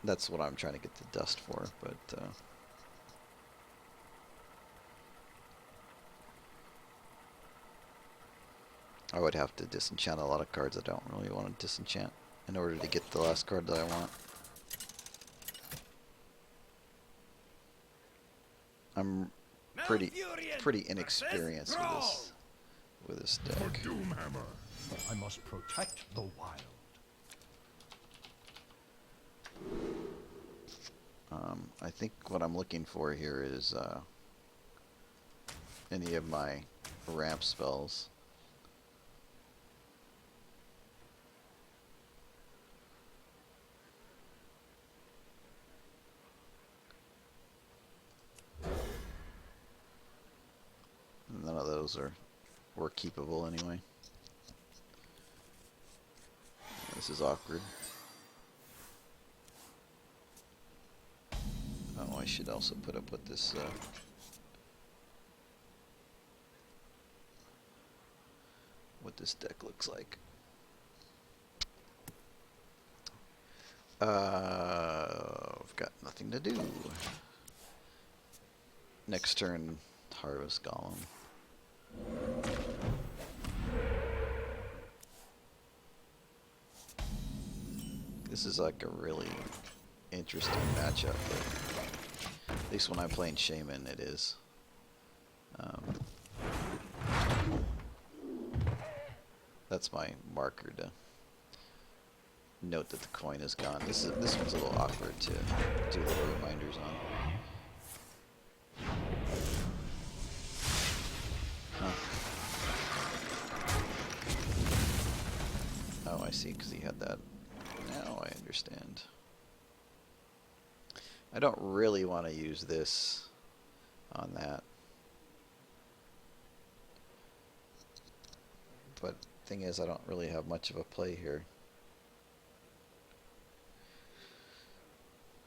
That's what I'm trying to get the dust for, but I would have to disenchant a lot of cards I don't really want to disenchant in order to get the last card that I want. I'm pretty inexperienced with this deck. Doomhammer. I must protect the wild. I think what I'm looking for here is any of my ramp spells. None of those were keepable anyway. This is awkward. Oh, I should also put up with this. What this deck looks like. I've got nothing to do. Next turn, Harvest Golem. This is like a really interesting matchup, but at least when I'm playing Shaman, it is. That's my marker to note that the coin is gone. This one's a little awkward to do little reminders on. Huh. Oh, I see, because he had that. Now I understand. I don't really want to use this on that. But thing is, I don't really have much of a play here.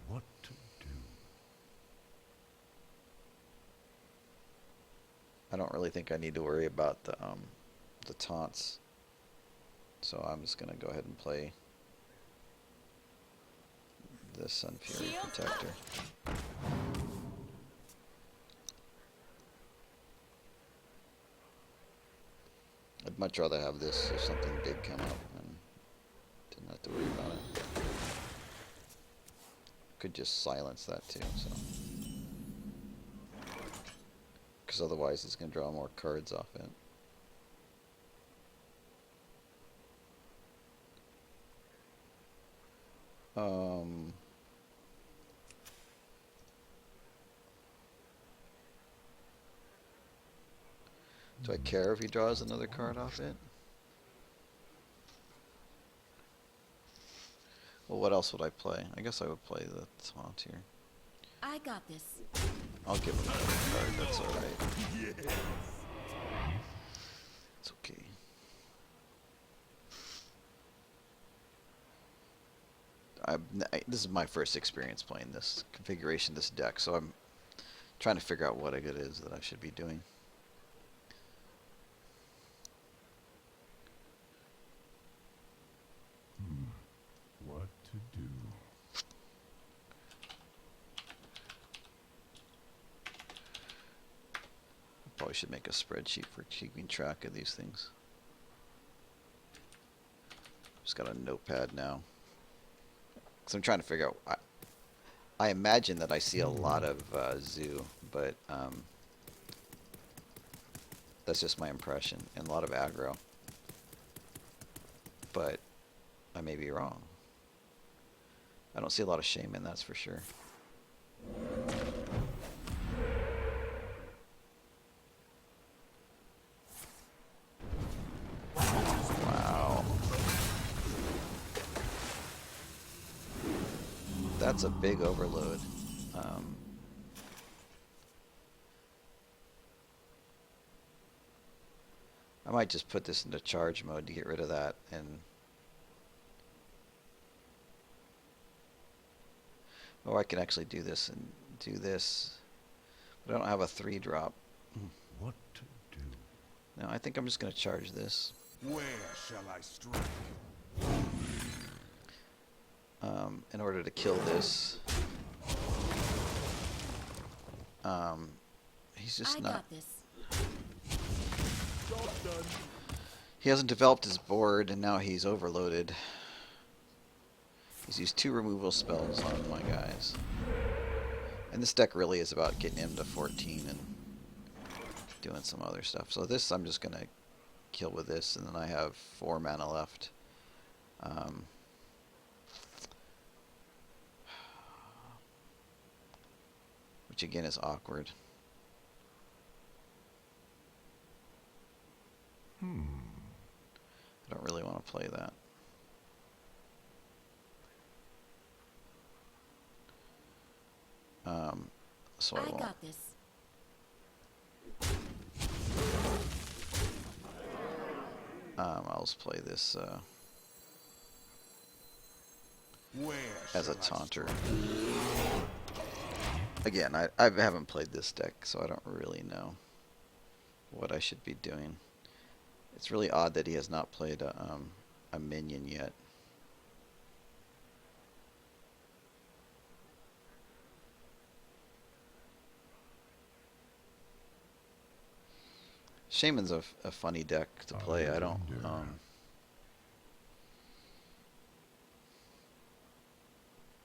What to do? I don't really think I need to worry about the taunts. So I'm just gonna go ahead and play this Sun Fury Protector. I'd much rather have this if something did come up and didn't have to worry about it. Could just silence that too, so. Because otherwise it's going to draw more cards off it. Do I care if he draws another card off it? Well, what else would I play? I guess I would play the taunt here. I got this. I'll give him another card, that's alright. Yes. It's okay. This is my first experience playing this configuration, this deck, so I'm trying to figure out what it is that I should be doing. What to do? Probably should make a spreadsheet for keeping track of these things. Just got a notepad now. So I'm trying to figure out. I imagine that I see a lot of zoo, but that's just my impression, and a lot of aggro. But I may be wrong. I don't see a lot of shaman, that's for sure. Wow. That's a big overload. I might just put this into charge mode to get rid of that, and oh, I can actually do this and do this, but I don't have a 3-drop. What to do? No, I think I'm just going to charge this. Where shall I strike? in order to kill this. He's just not. got this. He hasn't developed his board, and now he's overloaded. He's used 2 removal spells on my guys. And this deck really is about getting him to 14 and doing some other stuff. So this I'm just going to kill with this, and then I have 4 mana left. Which again is awkward. I don't really want to play that. So I won't. got this. I'll just play this Where as a shall I taunter. Again, I haven't played this deck, so I don't really know what I should be doing. It's really odd that he has not played a minion yet. Shaman's a funny deck to play. I don't.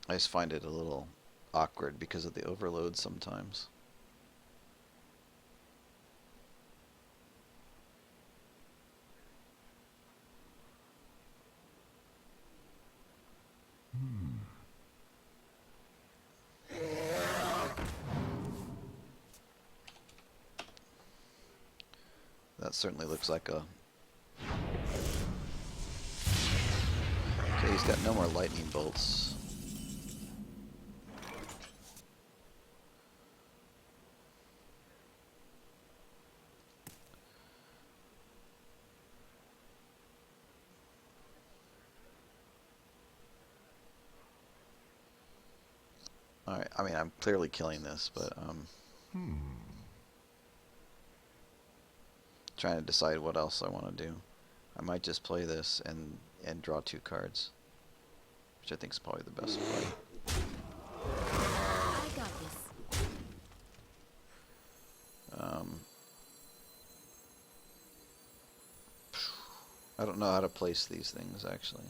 I just find it a little awkward because of the overload sometimes. That certainly looks like a... Okay, he's got no more lightning bolts. Alright, I mean, I'm clearly killing this, but, trying to decide what else I want to do. I might just play this and draw 2 cards, which I think is probably the best play. I got this. I don't know how to place these things, actually.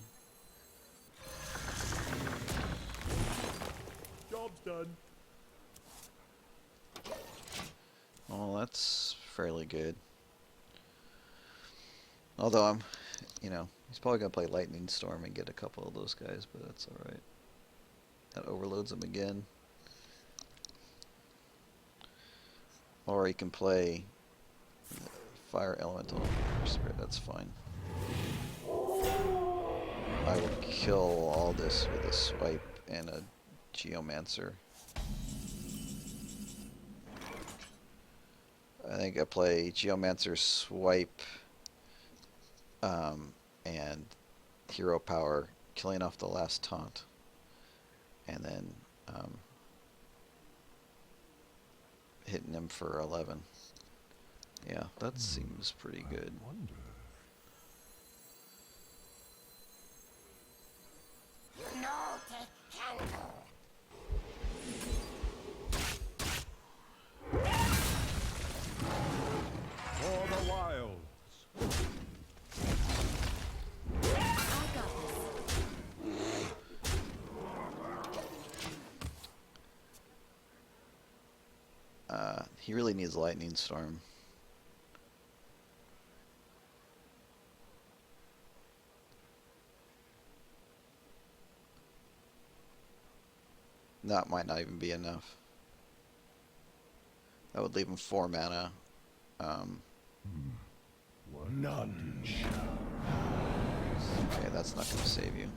Job's done. Well, that's fairly good. Although I'm, you know, he's probably going to play Lightning Storm and get a couple of those guys, but that's alright. That overloads him again. Or he can play Fire Elemental Spirit, that's fine. I will kill all this with a swipe and a Geomancer. I think I play Geomancer, swipe, and hero power, killing off the last taunt, and then hitting him for 11. Yeah, that seems pretty good. I wonder. For the wilds. I got this. He really needs Lightning Storm. That might not even be enough. That would leave him 4 mana. None shall. Okay, that's not going to save you.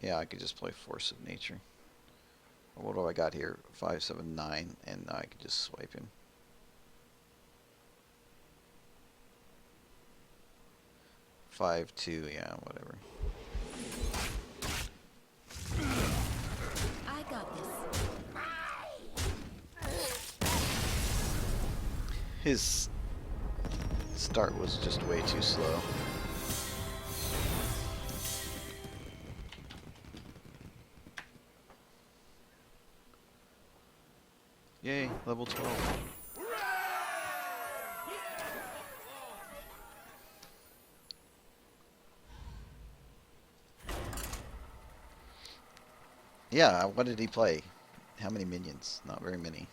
Yeah, I could just play Force of Nature. What do I got here? 5, 7, 9, and I could just swipe him. 5, 2, yeah, whatever. I got this. His start was just way too slow. Yay, level 12. Yeah, what did he play? How many minions? Not very many.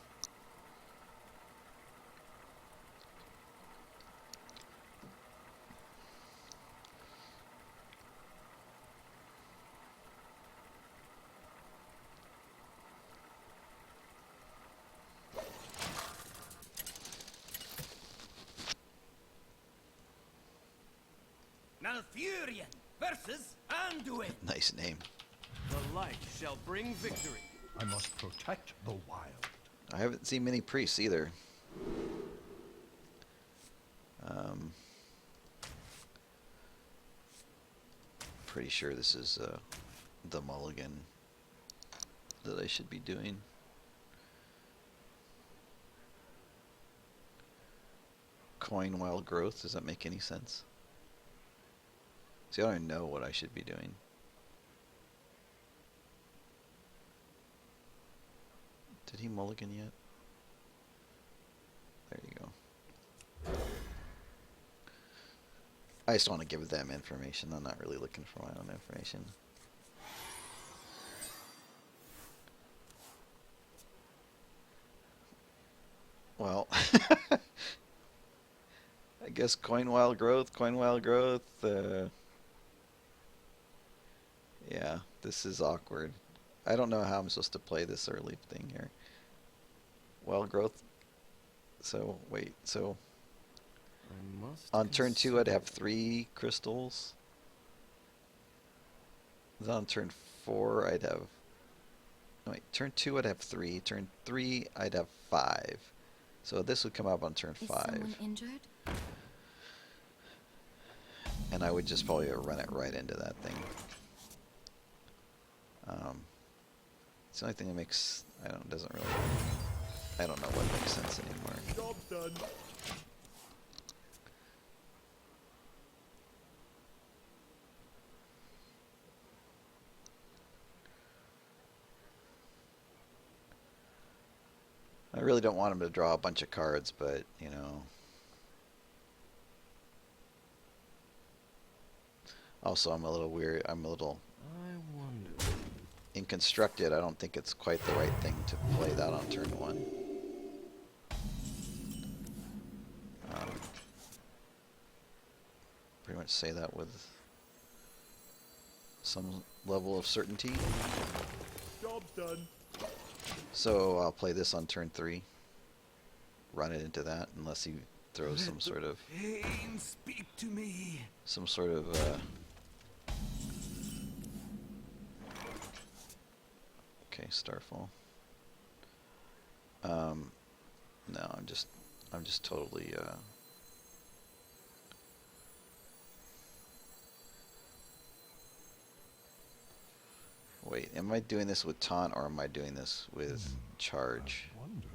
Malfurion versus Anduin. Nice name. The light shall bring victory. I must protect the wild. I haven't seen many priests either. Pretty sure this is the mulligan that I should be doing. Coin wild growth, does that make any sense? See, I don't even know what I should be doing. Did he mulligan yet? There you go. I just want to give them information. I'm not really looking for my own information. Well, I guess coin wild growth, yeah, this is awkward. I don't know how I'm supposed to play this early thing here. Wild growth. So, wait, so I must on turn 2 I'd have 3 crystals. Then on turn 4 I'd have... No, wait, turn 2 I'd have 3. Turn 3 I'd have 5. So this would come up on turn Is 5. someone injured? And I would just probably run it right into that thing. It's the only thing that makes... doesn't really... I don't know what makes sense anymore. Job's done. I really don't want him to draw a bunch of cards, but, you know... Also, I'm a little weird. I'm a little I wonder. inconstructed. I don't think it's quite the right thing to play that on turn 1. Pretty much say that with some level of certainty. Job's done. So I'll play this on turn 3. Run it into that, unless he throws some sort of... Pain speak to me. Some sort of... Okay, Starfall. No, I'm just totally, Wait, am I doing this with taunt or am I doing this with charge? I wonder.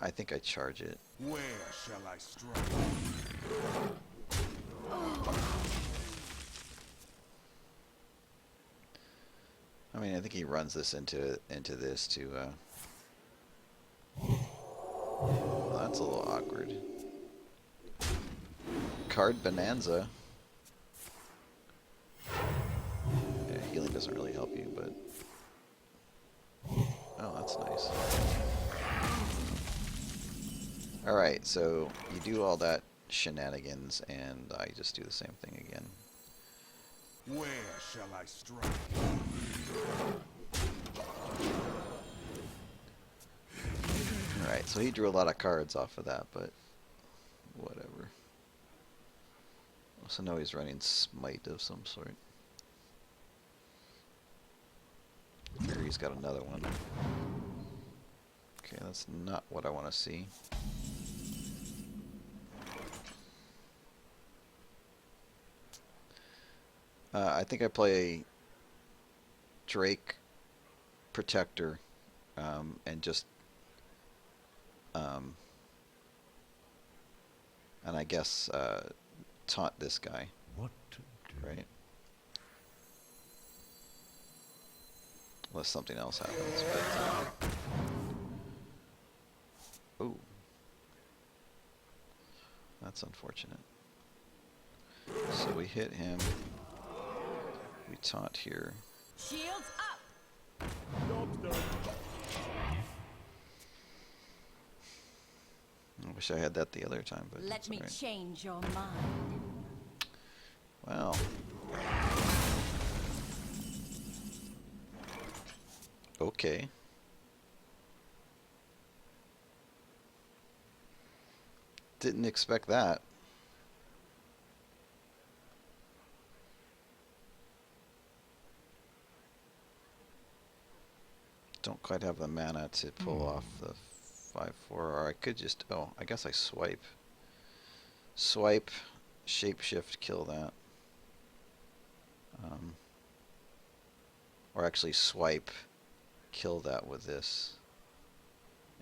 I think I charge it. Where shall I strike? I mean, I think he runs this into this to. Well, that's a little awkward. Card Bonanza. Yeah, healing doesn't really help you, but. Oh, that's nice. Alright, so you do all that shenanigans, and I just do the same thing again. Where shall I strike? Alright, so he drew a lot of cards off of that, but whatever. Also know he's running Smite of some sort. Here he's got another one. Okay, that's not what I want to see. I think I play Drake Protector and just Um, and I guess taunt this guy, What to do? right? Unless something else happens. But, oh, that's unfortunate. So we hit him. We taunt here. Shields up. Job's done. I wish I had that the other time, but Let that's me all right. change your mind. Well. Okay. Didn't expect that. Don't quite have the mana to pull off the 5/4, or I could just, oh, I guess I swipe. Swipe, shapeshift, kill that. Or actually swipe, kill that with this,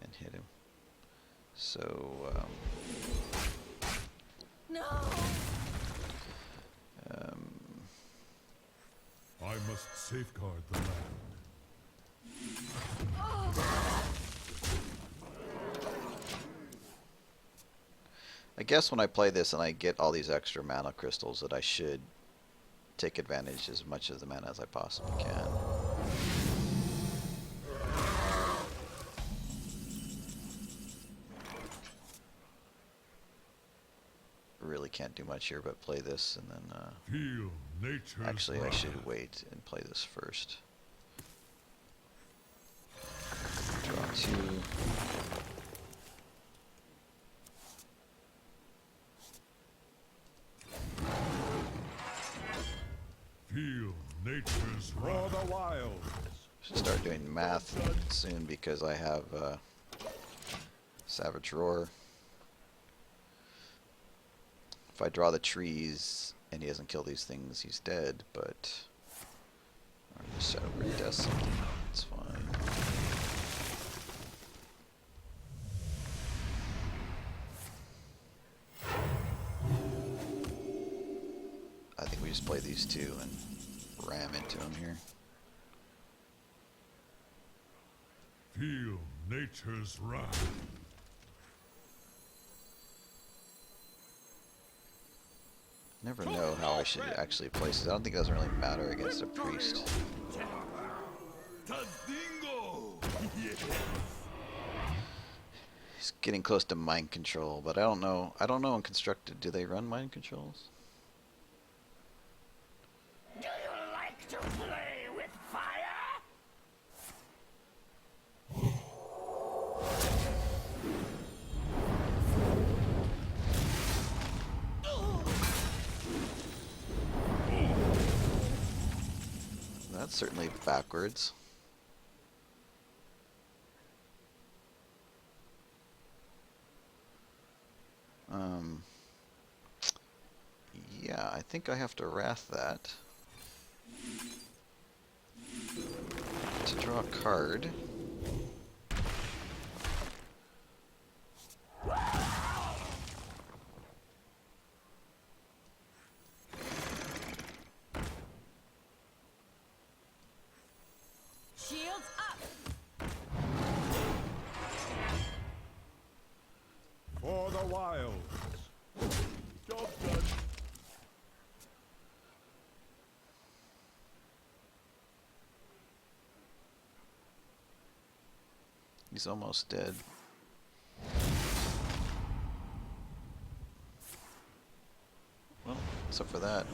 and hit him. So, No. I must safeguard the land. I guess when I play this and I get all these extra mana crystals that I should take advantage as much of the mana as I possibly can. Really can't do much here but play this and then Feel nature's actually I wrath. should wait and play this first. Draw 2. Feel nature's wrath. For the wilds. Should start doing math soon because I have Savage Roar. If I draw the trees and he doesn't kill these things, he's dead, but I'll just Shadowbreed does something. It's fine. I think we just play these two and ram into him here. Feel nature's wrath. Never know how I should actually place it. I don't think it doesn't really matter against a priest. He's getting close to mind control, but I don't know. I don't know in constructed. Do they run mind controls? Do you like to play with fire? That's certainly backwards. Yeah, I think I have to wrath that to draw a card. Shields up. For the wilds. Job's done. He's almost dead. Well, except for that.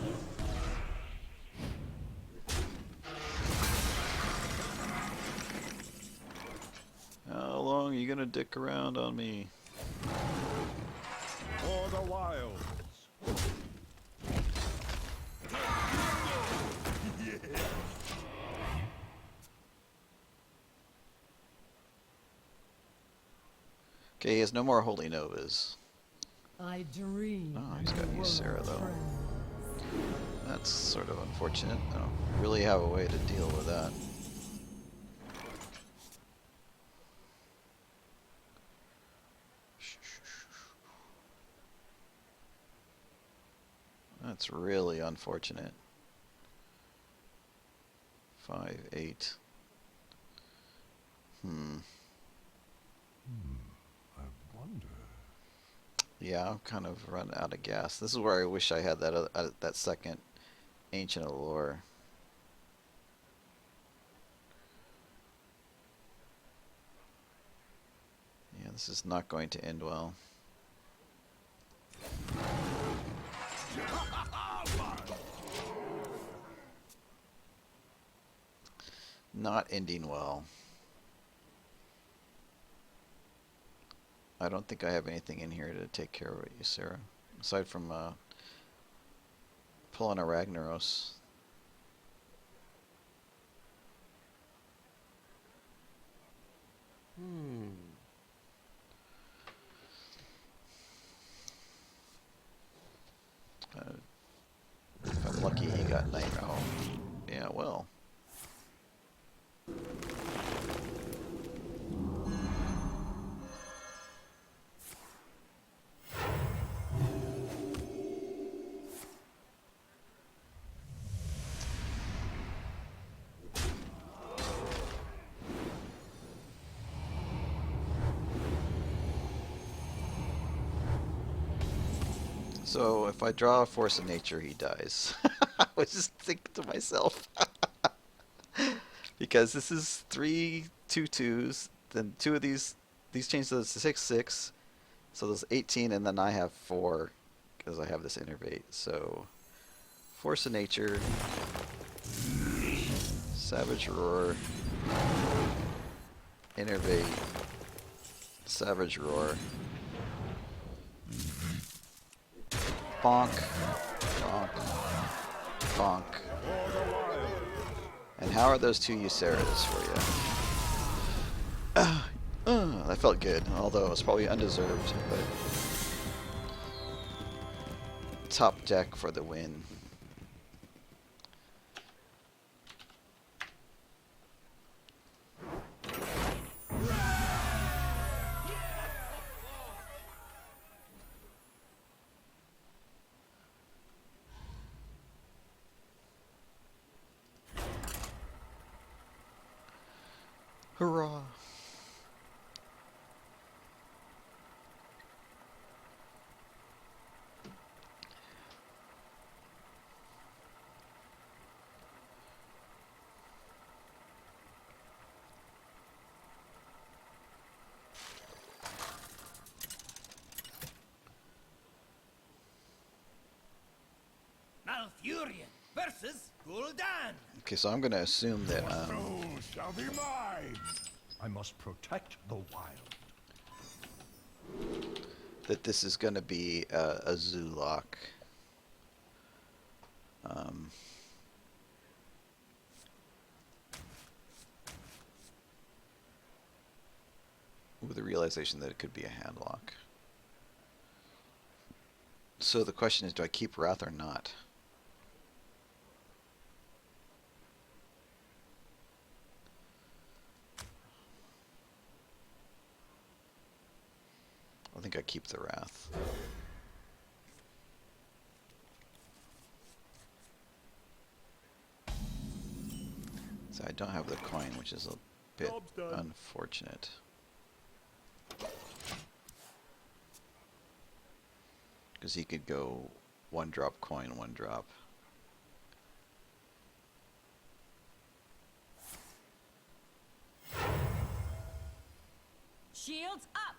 How long are you gonna dick around on me? For the wilds. Okay, he has no more Holy Novas. I dream. Oh, he's got of a Ysera, world though. friend. That's sort of unfortunate. I don't really have a way to deal with that. That's really unfortunate. 5, 8. I wonder. Yeah, I'm kind of run out of gas. This is where I wish I had that second Ancient Allure. Yeah, this is not going to end well. Not ending well. I don't think I have anything in here to take care of you, Sarah. Aside from pulling a Ragnaros. If I'm lucky, he got night. Oh, yeah, well. So if I draw a Force of Nature, he dies. I was just thinking to myself. Because this is 3 2/2s, then two of these change to 6/6, so there's 18, and then I have 4 because I have this Innervate. So Force of Nature, Savage Roar, Innervate, Savage Roar, bonk, bonk, bonk. And how are those 2 Uceras for you? That felt good, although it was probably undeserved, but top deck for the win. Hurrah! Malfurion versus Gul'dan. Okay, so I'm going to assume that So shall be mine. I must protect the wild. that this is going to be a Zoolock. With the realization that it could be a handlock. So the question is, do I keep Wrath or not? I think I keep the Wrath. So I don't have the coin, which is a bit unfortunate. Because he could go 1-drop coin, 1-drop. Shields up.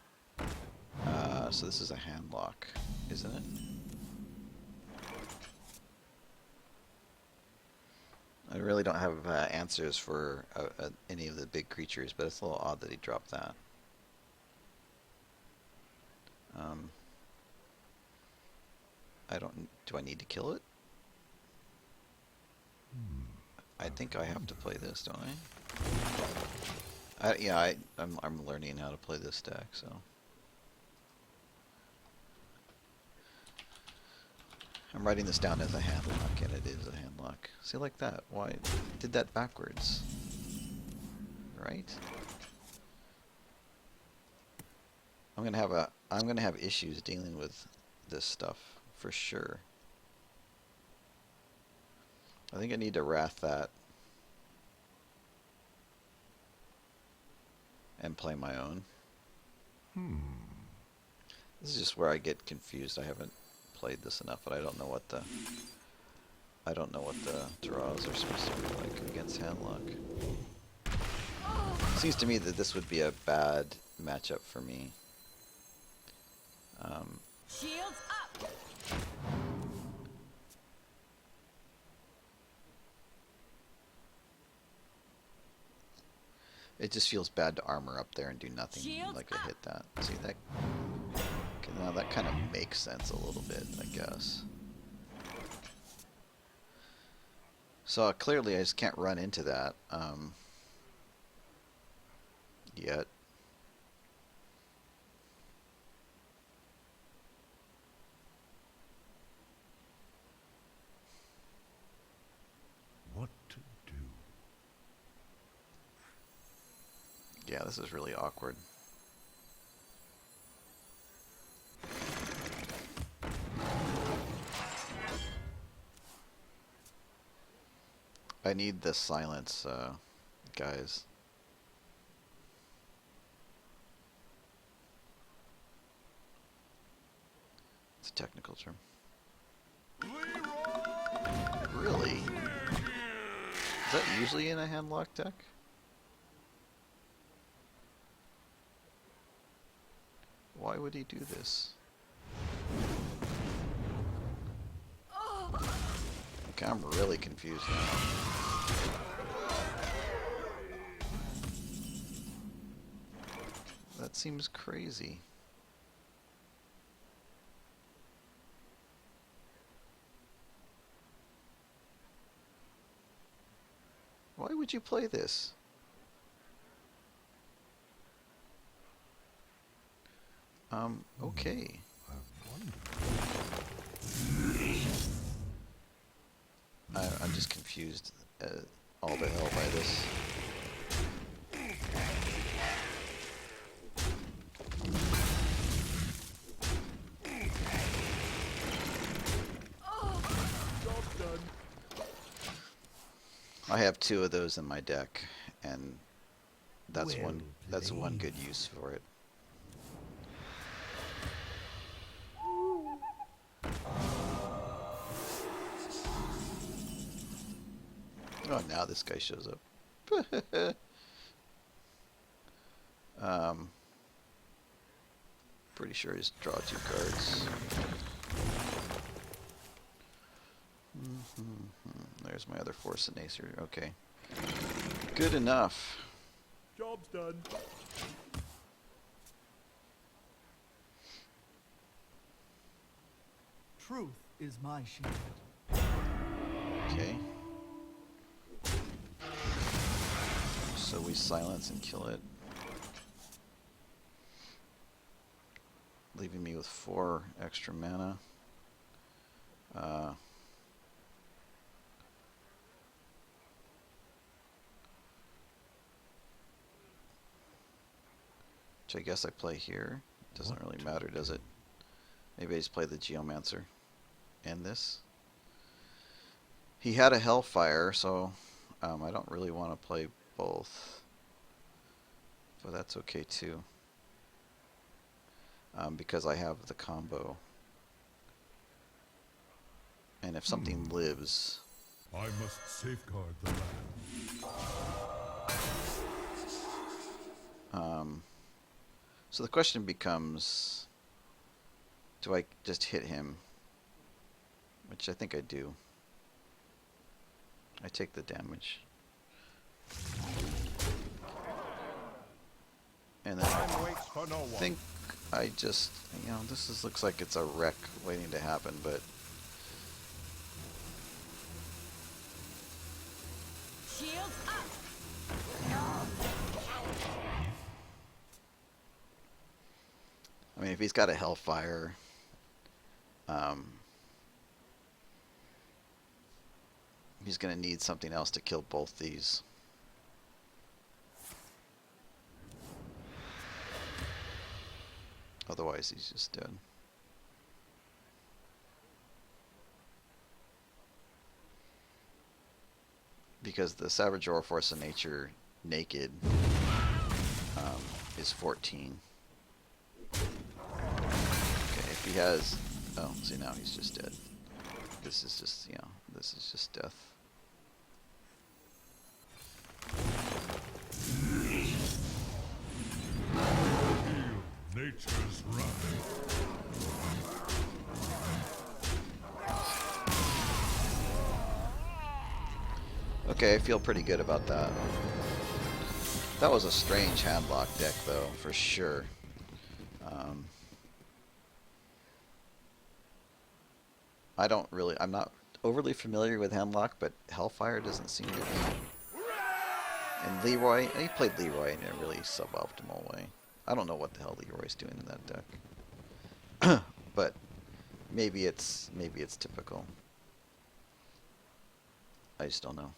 So this is a handlock, isn't it? I really don't have answers for any of the big creatures, but it's a little odd that he dropped that. I don't. Do I need to kill it? I think I have to play this, don't I? Yeah, I'm learning how to play this deck, so. I'm writing this down as a handlock, and it is a handlock. See, like that. Why did that backwards? Right? I'm gonna have issues dealing with this stuff for sure. I think I need to wrath that and play my own. This is just where I get confused. I haven't played this enough, but I don't know what the draws are supposed to be like against handlock. Seems to me that this would be a bad matchup for me. Shields up. It just feels bad to armor up there and do nothing Shields like I up. hit that. See that? Okay, now that kind of makes sense a little bit, I guess. So clearly I just can't run into that yet. What to do? Yeah, this is really awkward. I need the silence, guys. It's a technical term. Really? Is that usually in a handlock deck? Why would he do this? Okay, I'm really confused now. That seems crazy. Why would you play this? Okay. I'm just confused all the hell by this. I have 2 of those in my deck, and that's one good use for it. Oh, now this guy shows up. Pretty sure he's draw 2 cards. There's my other Force and Acer. Okay. Good enough. Job's done. Truth is my shield. Okay. So we silence and kill it. Leaving me with 4 extra mana. Which I guess I play here. Doesn't really matter, does it? Maybe I just play the Geomancer and this. He had a Hellfire, so I don't really want to play both. But that's okay too. Because I have the combo. And if something lives... I must safeguard the land. So the question becomes, do I just hit him? Which I think I do. I take the damage. And then Time waits for no I one. think I just, this looks like it's a wreck waiting to happen, but Shields up. I mean, if he's got a Hellfire, he's going to need something else to kill both these. Otherwise, he's just dead. because the Savage Aura Force of Nature naked is 14. Okay, if he has... Oh, see, now he's just dead. This is just, this is just death. Nature's wrath. Okay, I feel pretty good about that. That was a strange handlock deck, though, for sure. I'm not overly familiar with handlock, but Hellfire doesn't seem to be. And Leroy, he played Leroy in a really suboptimal way. I don't know what the hell Leroy's doing in that deck. But maybe it's typical. I just don't know.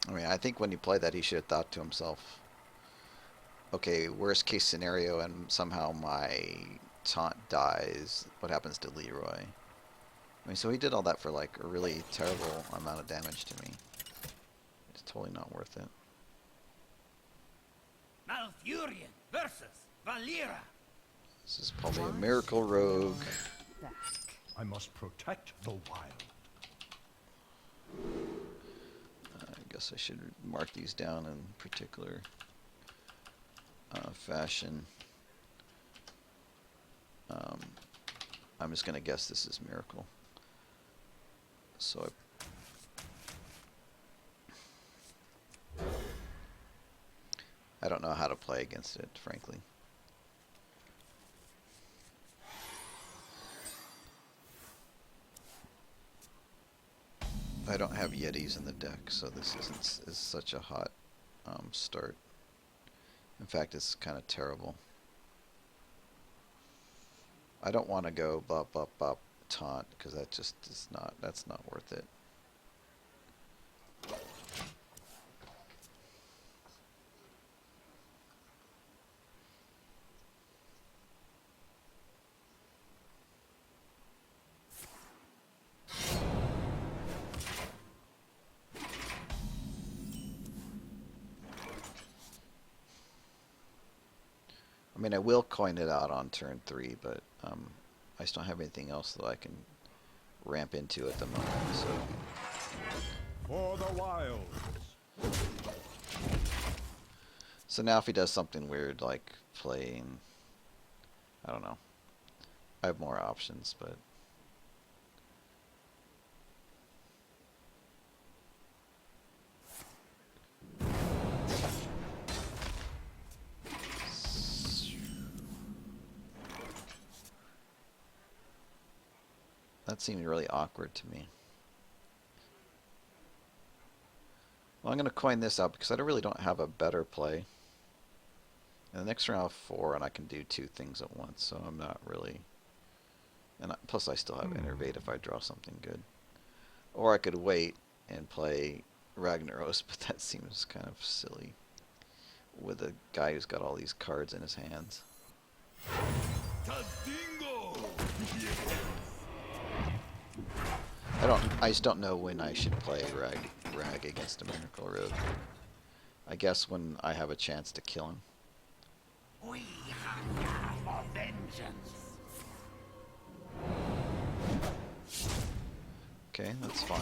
I mean, I think when he played that, he should have thought to himself, okay, worst case scenario, and somehow my taunt dies, what happens to Leroy? I mean, so he did all that for, like, a really terrible amount of damage to me. It's totally not worth it. Malfurion versus Valera. This is probably a Miracle Rogue. Back. I must protect the wild. I guess I should mark these down in particular fashion. I'm just going to guess this is Miracle. So I don't know how to play against it, frankly. I don't have Yetis in the deck, so this is such a hot start. In fact, it's kind of terrible. I don't want to go bop bop bop taunt, because that just is not, that's not worth it. I mean, I will coin it out on turn 3, but I just don't have anything else that I can ramp into at the moment, so... For the wilds. So now if he does something weird, like playing... I don't know. I have more options, but... That seemed really awkward to me. Well, I'm going to coin this out because I really don't have a better play. And the next round I have 4 and I can do 2 things at once, so I'm not really... And plus I still have Innervate if I draw something good. Or I could wait and play Ragnaros, but that seems kind of silly with a guy who's got all these cards in his hands. I just don't know when I should play Rag against a Miracle Rogue. I guess when I have a chance to kill him. We hunger for vengeance. Okay, that's fine.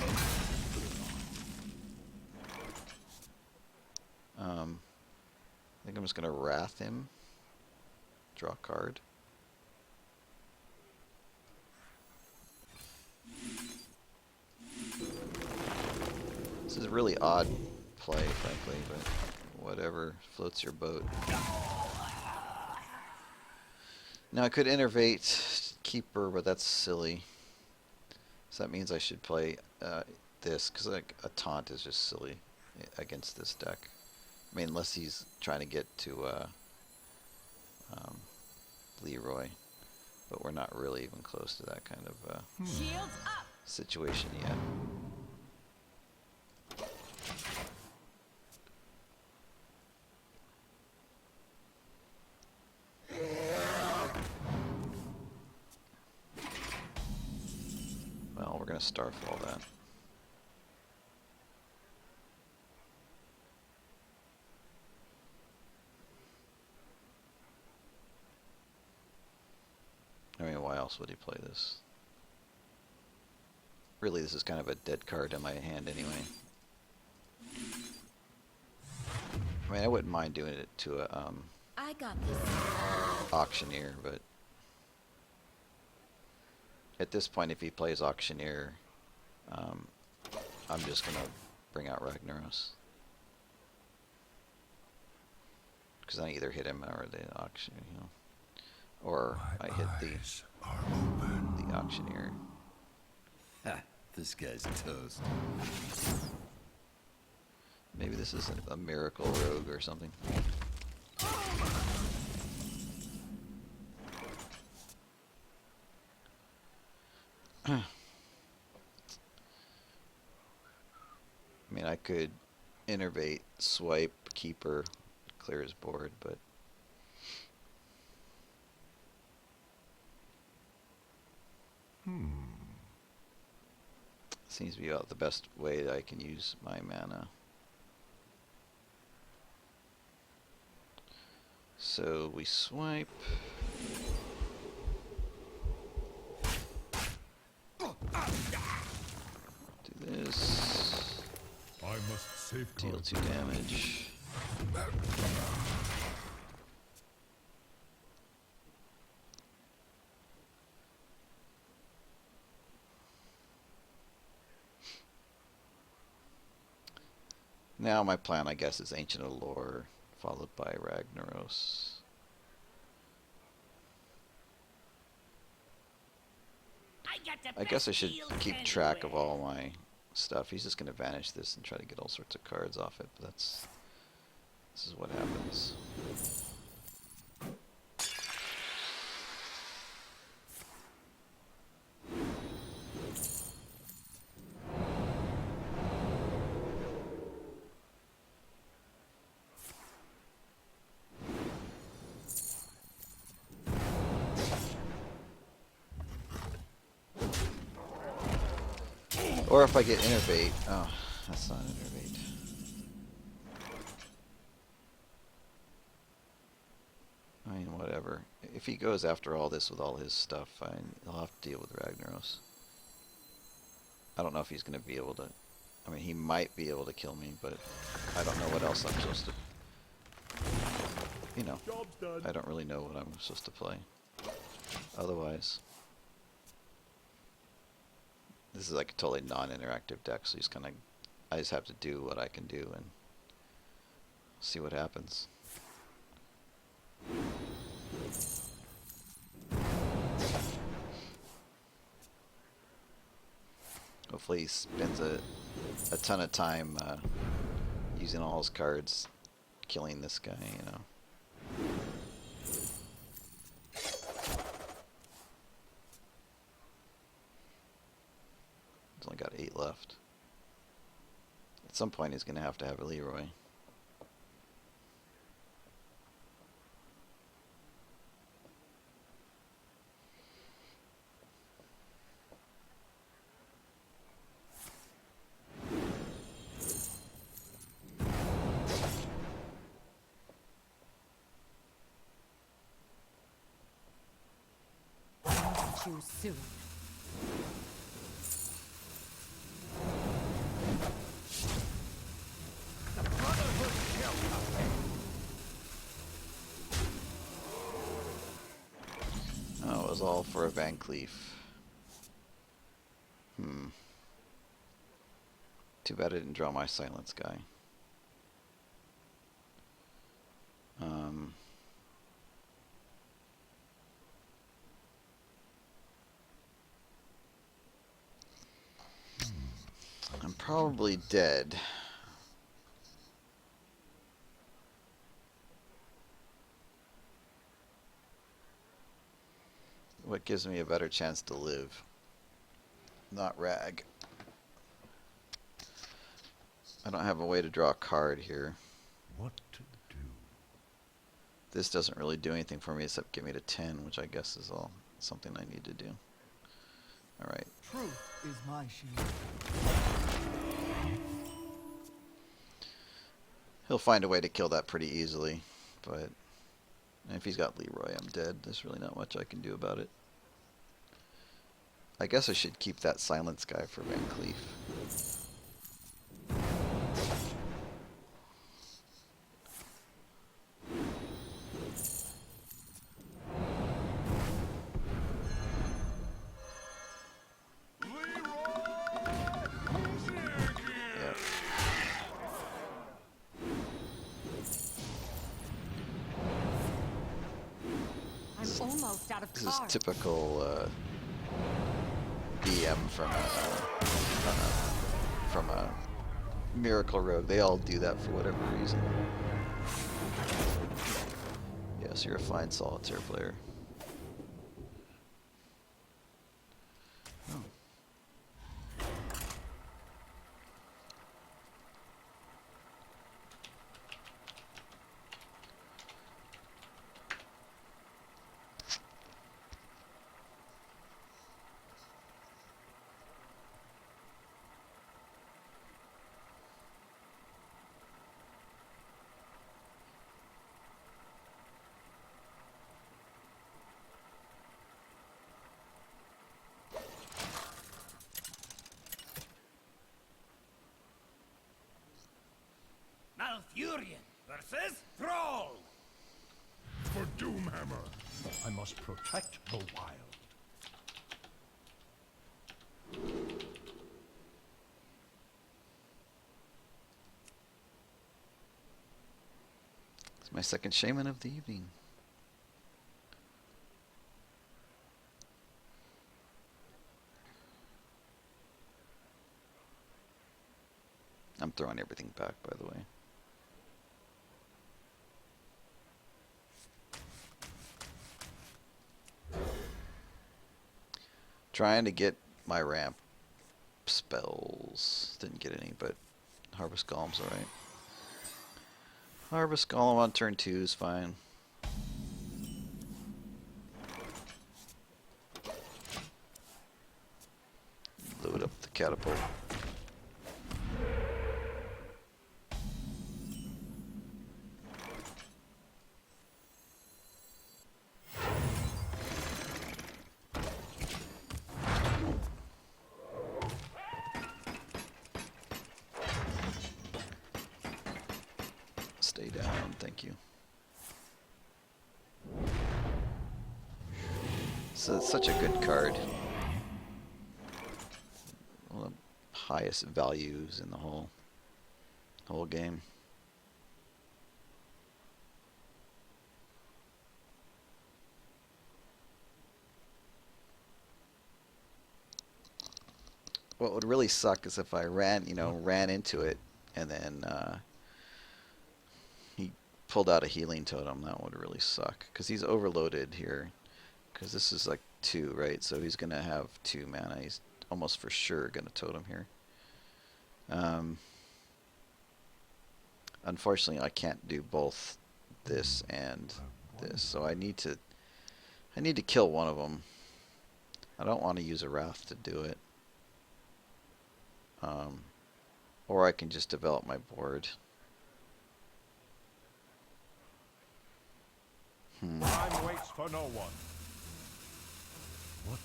I think I'm just gonna Wrath him. Draw a card. This is a really odd play, frankly, but whatever floats your boat. Now I could Innervate Keeper, but that's silly. So that means I should play this, because like, a taunt is just silly against this deck. I mean, unless he's trying to get to Leroy, but we're not really even close to that kind of Shields up. situation yet. gonna Starfall that. I mean, why else would he play this? Really, this is kind of a dead card in my hand anyway. I mean, I wouldn't mind doing it to a I got this. Auctioneer, but at this point, if he plays Auctioneer, I'm just gonna bring out Ragnaros. Because I either hit him or the auction, you know, or I hit the Auctioneer. Ha! This guy's toast. Maybe this is a miracle rogue or something. I mean, I could innervate, swipe, keeper, clear his board, but seems to be about the best way that I can use my mana. So we swipe. Do this. I must safeguard. Deal 2 damage. Now my plan, I guess, is Ancient Allure, followed by Ragnaros. I guess I should keep track of all my stuff. He's just going to vanish this and try to get all sorts of cards off it, but this is what happens. Or if I get Innervate. Oh, that's not Innervate. I mean, whatever. If he goes after all this with all his stuff, he'll have to deal with Ragnaros. I don't know if he's going to be able to... I mean, he might be able to kill me, but I don't know what else I'm supposed to... You know, I don't really know what I'm supposed to play. Otherwise... This is like a totally non-interactive deck, so he's kind of... I just have to do what I can do and see what happens. Hopefully he spends a ton of time using all his cards, killing this guy, you know. He's only got 8 left. At some point he's going to have a Leroy. You soon. Oh, it was all for a Van Cleef. Too bad I didn't draw my silence guy. I'm probably dead. What gives me a better chance to live? Not Rag. I don't have a way to draw a card here. What to do? This doesn't really do anything for me except get me to 10, which I guess is all something I need to do. Alright. Truth is my shield. He'll find a way to kill that pretty easily, but if he's got Leroy, I'm dead. There's really not much I can do about it. I guess I should keep that silence guy for Van Cleef. Yep. I'm almost out of This is cards. typical BM from a Miracle Rogue. They all do that for whatever reason. Yes, you're a fine solitaire player. Oh. Malfurion versus Thrall. For Doomhammer, I must protect the wild. It's my second shaman of the evening. I'm throwing everything back, by the way. Trying to get my ramp spells. Didn't get any, but Harvest Golem's alright. Harvest Golem on turn 2 is fine. Load up the catapult. Stay down, thank you. So it's such a good card. One of the highest values in the whole game. What would really suck is if I ran into it and then he pulled out a healing totem. That would really suck because he's overloaded here. Because this is like 2, right? So he's gonna have 2 mana. He's almost for sure gonna totem here. Unfortunately, I can't do both this and this, so I need to kill one of them. I don't want to use a Wrath to do it. Or I can just develop my board. Time waits for no one. What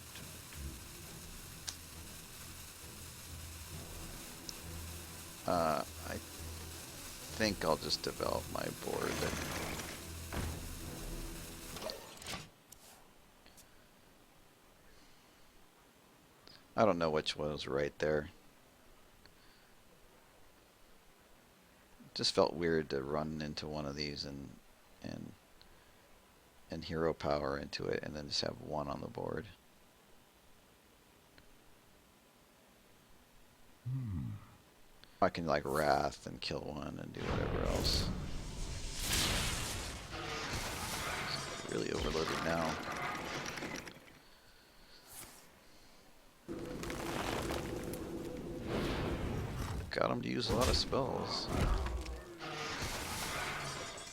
to I think I'll just develop my board. I don't know which one was right there. Just felt weird to run into one of these and hero power into it and then just have 1 on the board. I can like Wrath and kill 1 and do whatever else. Really overloaded now. Got him to use a lot of spells.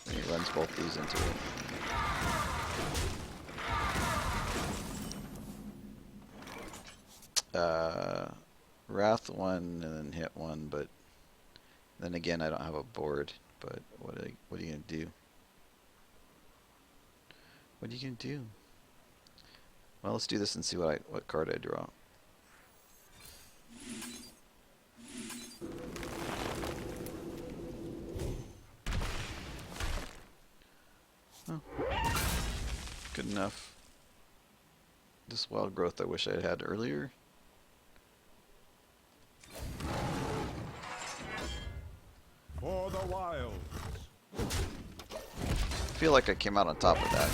And he runs both these into it. Wrath one and then hit one, but then again I don't have a board. But what are you gonna do? What are you gonna do? Well, let's do this and see what card I draw. Oh, good enough. This wild growth I wish I had earlier. For the wilds. I feel like I came out on top of that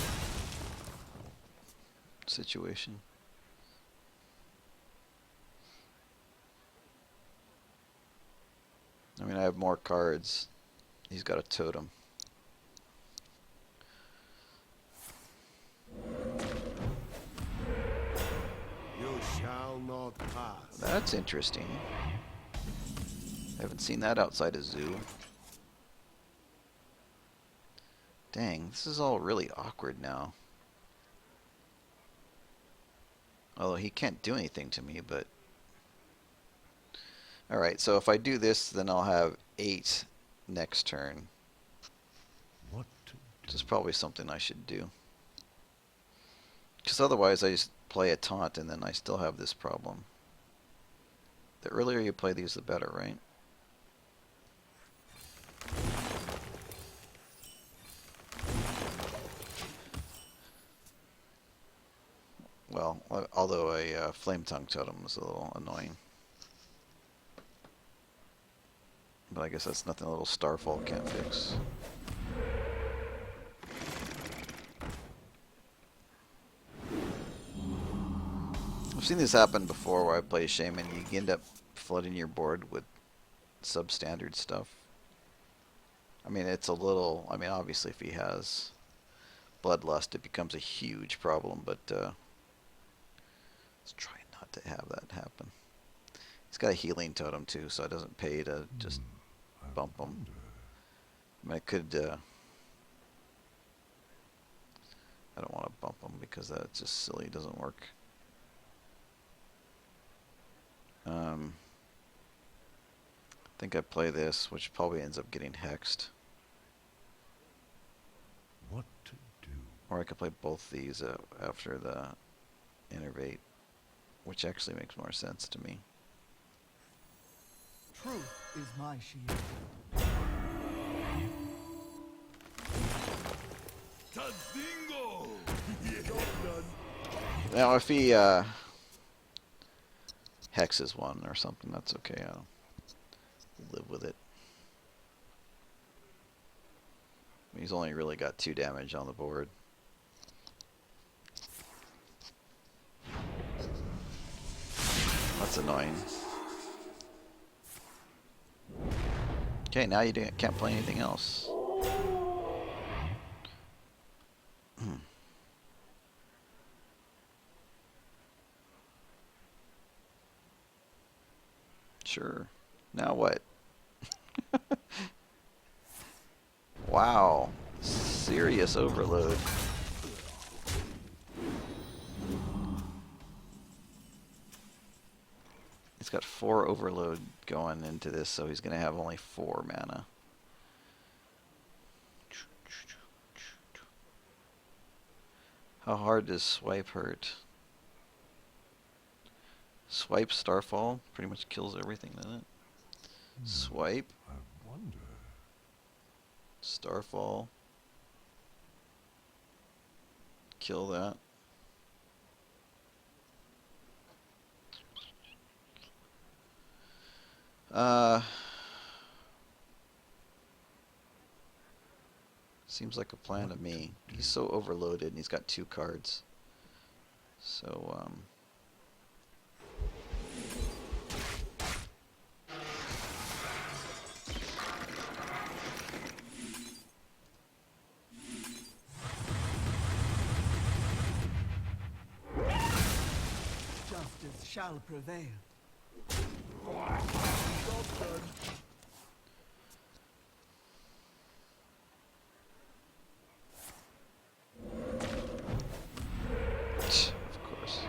situation. I mean, I have more cards. He's got a totem. You shall not pass. That's interesting. Haven't seen that outside a zoo. Dang, this is all really awkward now. Although he can't do anything to me, but... Alright, so if I do this, then I'll have 8 next turn. What to Which is probably something I should do. Because otherwise I just play a taunt and then I still have this problem. The earlier you play these, the better, right? Well, although a Flame Tongue Totem is a little annoying. But I guess that's nothing a little Starfall can't fix. I've seen this happen before where I play Shaman. You end up flooding your board with substandard stuff. I mean, it's a little... I mean, obviously if he has Bloodlust, it becomes a huge problem, but... let's try not to have that happen. He's got a healing totem too, so it doesn't pay to just bump him. I mean, I could... I don't want to bump him because that's just silly. It doesn't work. I think I play this, which probably ends up getting hexed. what to do? Or I could play both these after the Innervate, which actually makes more sense to me. Truth is my shield. Tazingo! Now, if he hexes one or something, that's okay. I'll live with it. He's only really got 2 damage on the board. That's annoying. Okay, now you can't play anything else. Sure. Now what? Wow. Serious overload. He's got 4 overload going into this, so he's going to have only 4 mana. How hard does swipe hurt? Swipe Starfall pretty much kills everything, doesn't it? Swipe I wonder. Starfall. Kill that. Seems like a plan to me. He's so overloaded and he's got 2 cards. So, Justice shall prevail. of course.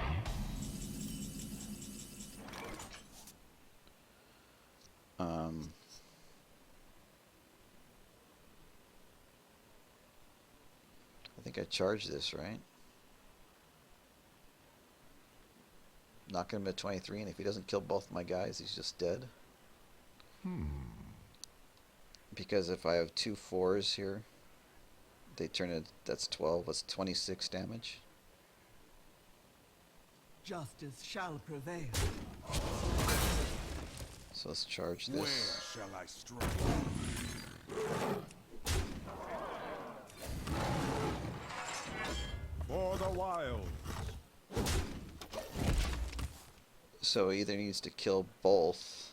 charge this, right? Knock him to 23, and if he doesn't kill both my guys, he's just dead. Because if I have 2 4s here, they turn it, that's 12, that's 26 damage. Justice shall prevail. So let's charge Where this. shall I strike? For the wild. So he either needs to kill both.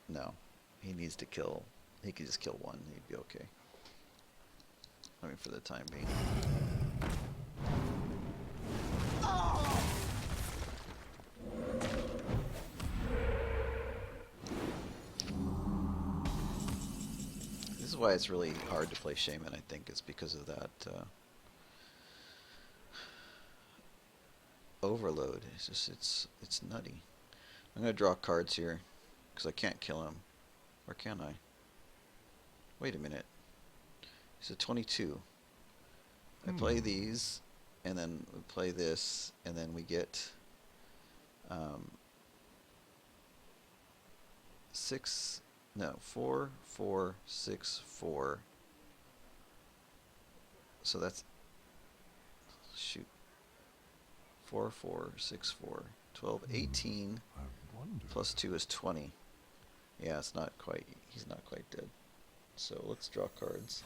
No. He needs to kill, he could just kill one, he'd be okay. I mean, for the time being. This is why it's really hard to play Shaman, I think. It's because of that overload. It's just, it's nutty. I'm going to draw cards here because I can't kill him. Or can I? Wait a minute. He's a 22. I play these, and then we play this, and then we get 4, 4, 6, 4. So that's, shoot, 4, 4, 6, 4, 12, 18, I wonder. plus 2 is 20. Yeah, it's not quite, he's not quite dead. So let's draw cards.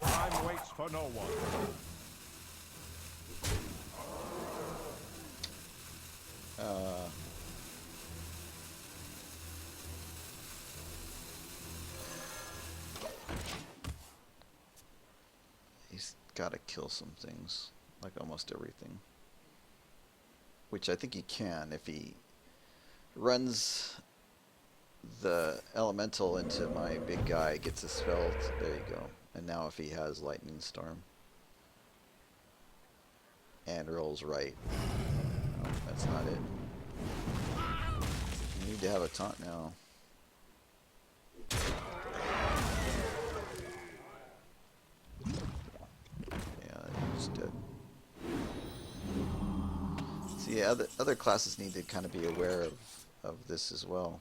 Time waits for no one. He's got to kill some things, like almost everything. Which I think he can if he runs the elemental into my big guy, gets a spell. There you go. And now if he has Lightning Storm and rolls right, no, that's not it. You need to have a taunt now. Yeah, he's dead. See, other classes need to kind of be aware of this as well.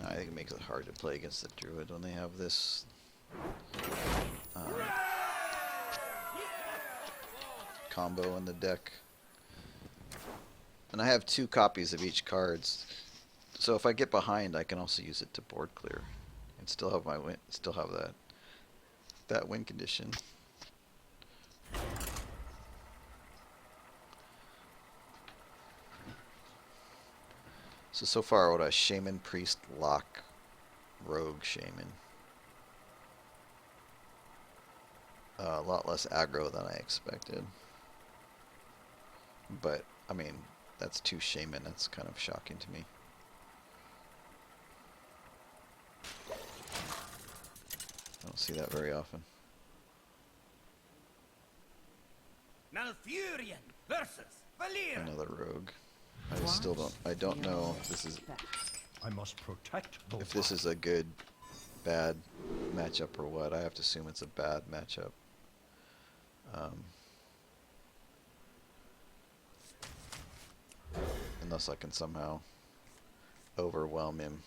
I think it makes it hard to play against the Druid when they have this combo in the deck. And I have 2 copies of each cards, so if I get behind, I can also use it to board clear and still have my win, still have that win condition. So far, what a Shaman, Priest, Lock, Rogue, Shaman. A lot less aggro than I expected. But, I mean, that's 2 Shaman. That's kind of shocking to me. I don't see that very often. Malfurion versus Valyr. Another Rogue. I still don't. I don't know if this is I must protect the if this is a good, bad matchup or what. I have to assume it's a bad matchup. Unless I can somehow overwhelm him.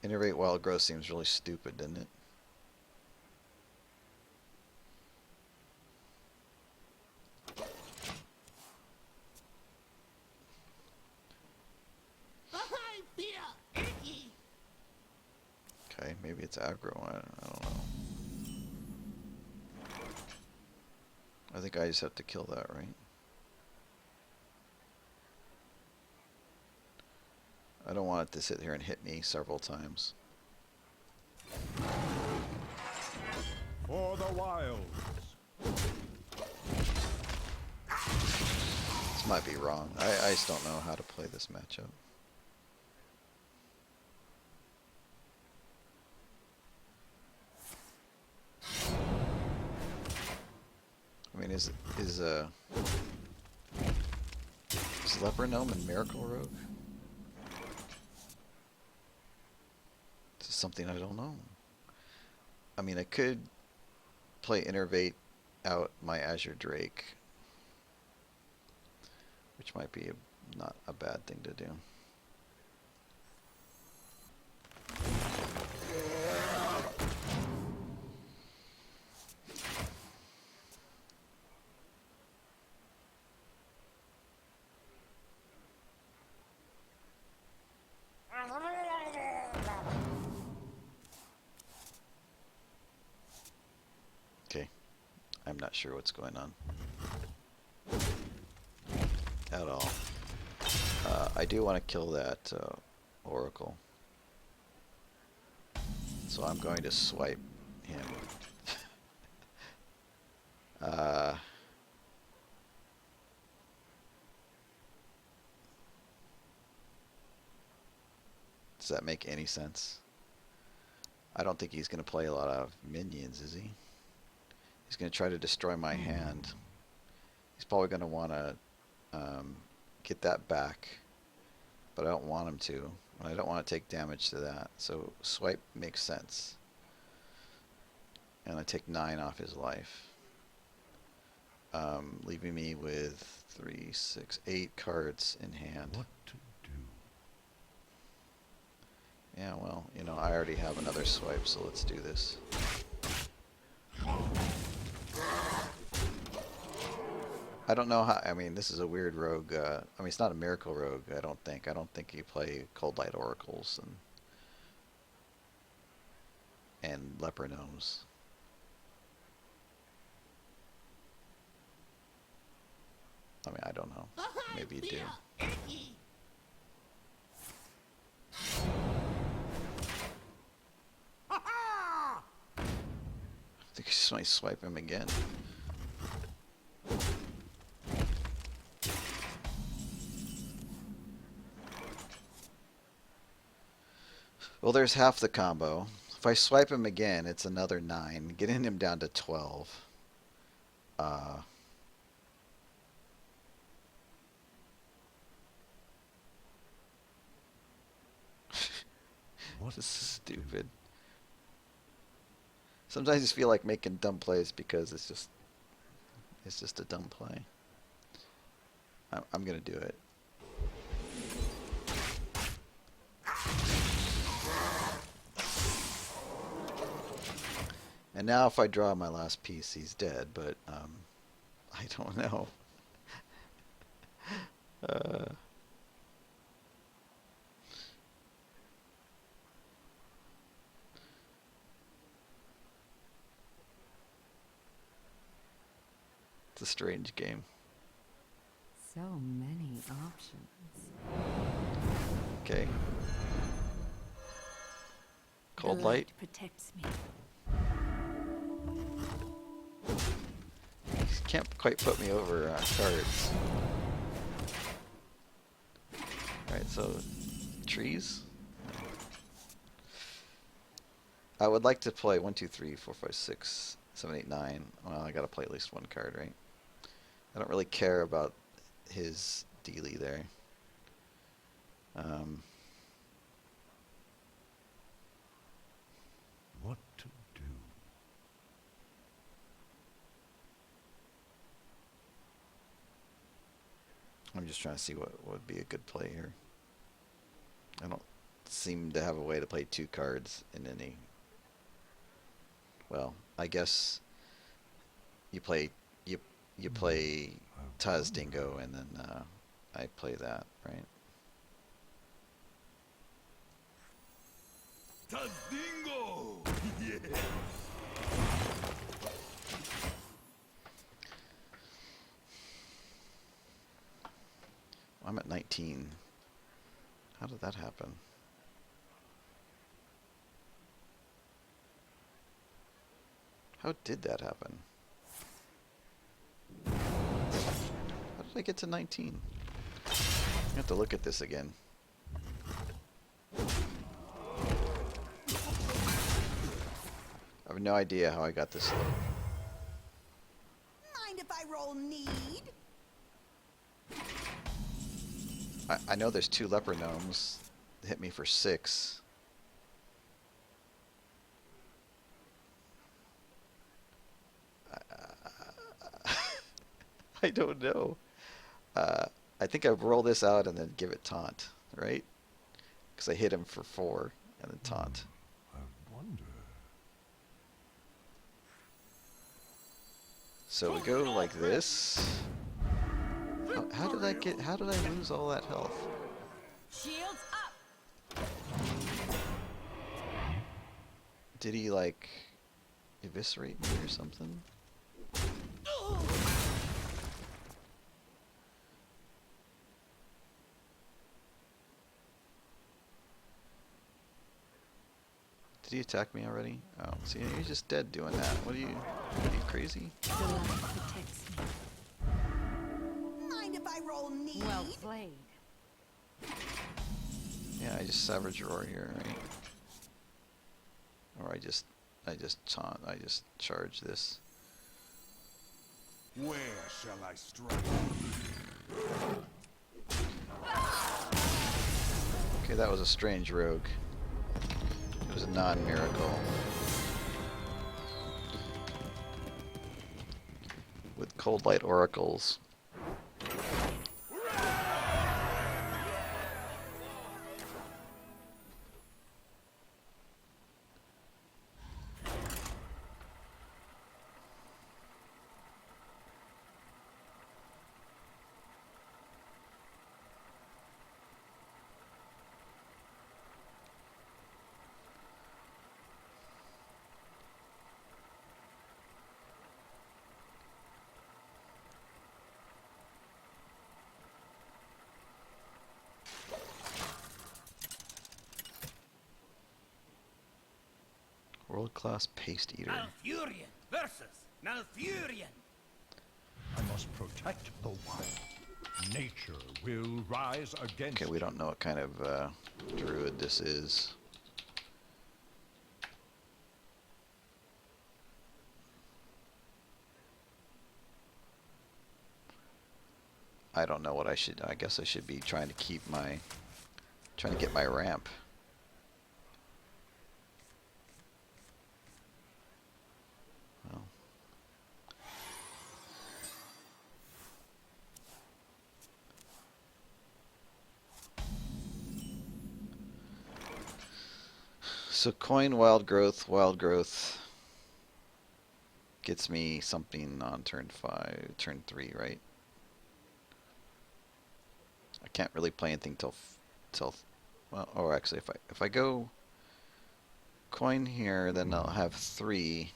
Innervate Wild Growth seems really stupid, doesn't it? Okay, maybe it's aggro. I don't know. I think I just have to kill that, right? I don't want it to sit here and hit me several times. For the wilds. This might be wrong. I just don't know how to play this matchup. I mean, is Leper Gnome and Miracle Rogue? This is something I don't know. I mean, I could play Innervate out my Azure Drake, which might be not a bad thing to do. Okay, I'm not sure what's going on at all. I do want to kill that Oracle, so I'm going to swipe him. Does that make any sense? I don't think he's going to play a lot of minions, is he? He's going to try to destroy my hand. He's probably going to want to get that back, but I don't want him to. I don't want to take damage to that. So swipe makes sense. And I take 9 off his life. Leaving me with 3, 6, 8 cards in hand. What to do? Yeah, well, you know, I already have another swipe, so let's do this. I don't know how. I mean, this is a weird rogue. I mean, it's not a miracle rogue. I don't think. I don't think you play Cold Light Oracles and Leper Gnomes. I mean, I don't know. Maybe you do. I think I just might swipe him again. Well, there's half the combo. If I swipe him again, it's another 9, getting him down to 12. This is stupid. Sometimes I just feel like making dumb plays because it's just a dumb play. I'm gonna do it. And now if I draw my last piece, he's dead, but I don't know. It's a strange game. So many options. Okay. Cold The light. protects me. Can't quite put me over on cards. Alright, so trees. I would like to play 1, 2, 3, 4, 5, 6, 7, 8, 9. Well, I gotta play at least one card, right? I don't really care about his dealie there. What to do? I'm just trying to see what would be a good play here. I don't seem to have a way to play 2 cards in any. Well, I guess you play you play Taz Dingo and then I play that, right? Tazdingo! Yeah. I'm at 19. How did that happen? How did that happen? How did I get to 19? I have to look at this again. I have no idea how I got this low. Mind if I roll need? I know there's 2 leper gnomes that hit me for 6. I don't know. I think I roll this out and then give it taunt, right? Because I hit him for 4 and then taunt. I wonder. So we go like this. How did I lose all that health? Shields up! Did he like eviscerate me or something? Did he attack me already? Oh, see, he's just dead doing that. What are you crazy? The light protects me. Mind if I roll need? Well played. Yeah, I just Savage Roar here, right? Or I just taunt, I just charge this. Where shall I strike? Okay, that was a strange rogue. It was a non-miracle. With Cold Light Oracles. World-class Paste Eater. Malfurion versus Malfurion. I must protect the wild. Nature will rise against Okay, we don't know what kind of druid this is. I don't know what I should. I guess I should be trying to keep my, trying to get my ramp. Well. So coin wild growth gets me something on turn 3, right? I can't really play anything till well, or actually if I go coin here, then I'll have 3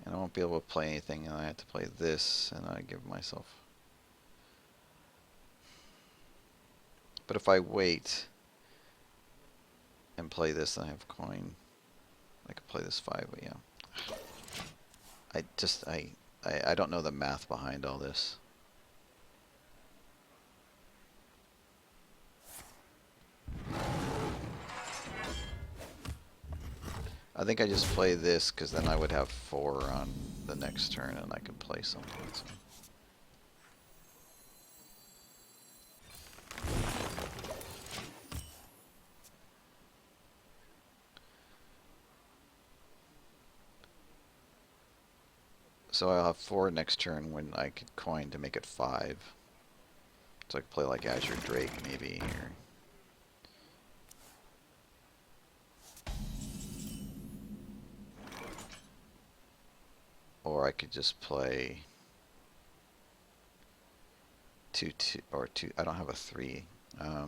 and I won't be able to play anything, and I have to play this, and I give myself. But if I wait and play this, then I have coin. I could play this 5, but yeah. I don't know the math behind all this. I think I just play this because then I would have 4 on the next turn and I could play something. So. So I'll have 4 next turn when I could coin to make it 5. So I could play like Azure Drake maybe here. Or I could just play 2 or 2. I don't have a 3. I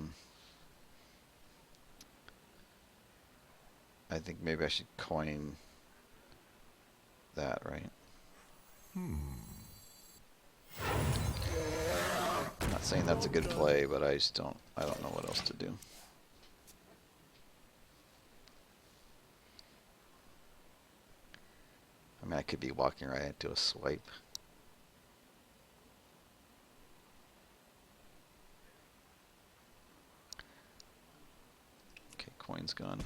think maybe I should coin that, right? Not saying that's a good play, but I don't know what else to do. I mean, I could be walking right into a swipe. Okay, coin's gone.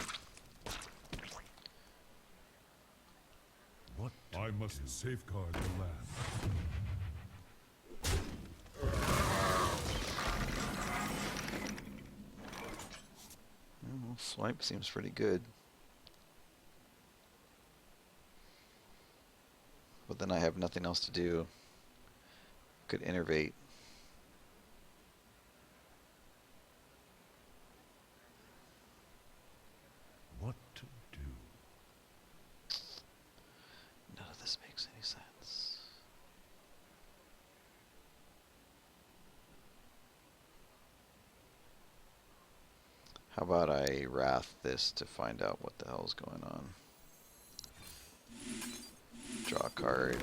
What? I must safeguard the land. Well, swipe seems pretty good. But then I have nothing else to do. Could innervate. What to do? None of this makes any sense. How about I wrath this to find out what the hell's going on? Draw a card.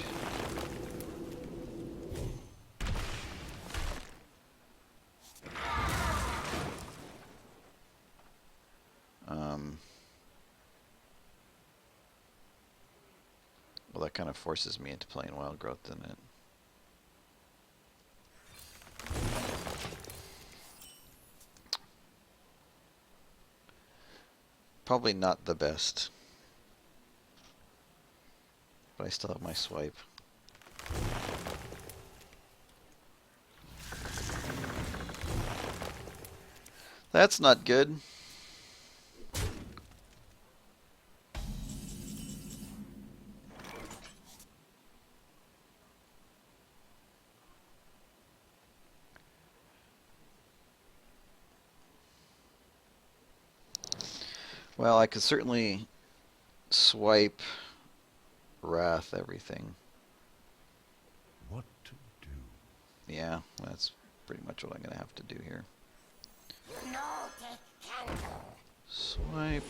Well, that kind of forces me into playing Wild Growth, doesn't it? Probably not the best. But I still have my swipe. That's not good. Well, I could certainly swipe, wrath, everything. What to do? Yeah, that's pretty much what I'm going to have to do here. No take candle. Swipe.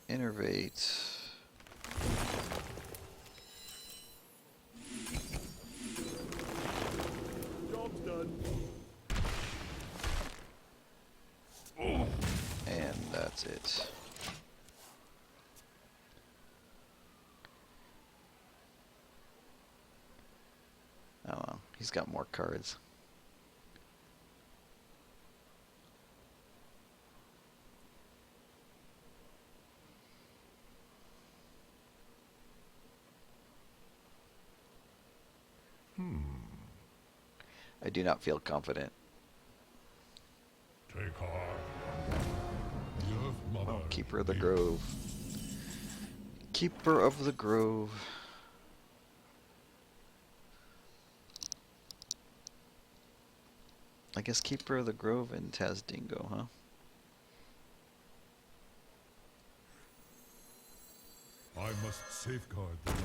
Innervate. Job's done. And that's it. I don't know. He's got more cards. I do not feel confident. Take heart. The Earth Mother. Oh, Keeper of the Grove. Keeper of the Grove. I guess Keeper of the Grove and Tazdingo, huh? I must safeguard the land.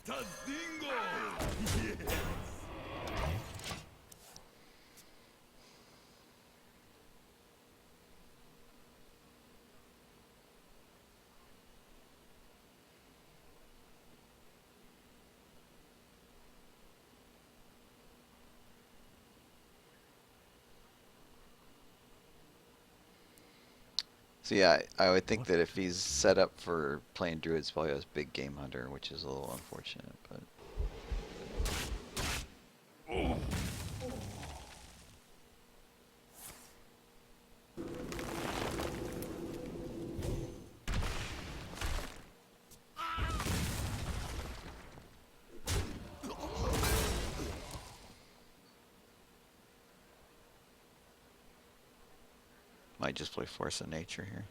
Tazdingo! Yes! So yeah, I would think that if he's set up for playing Druid, probably has big Game Hunter, which is a little unfortunate, but... Might just play Force of Nature here.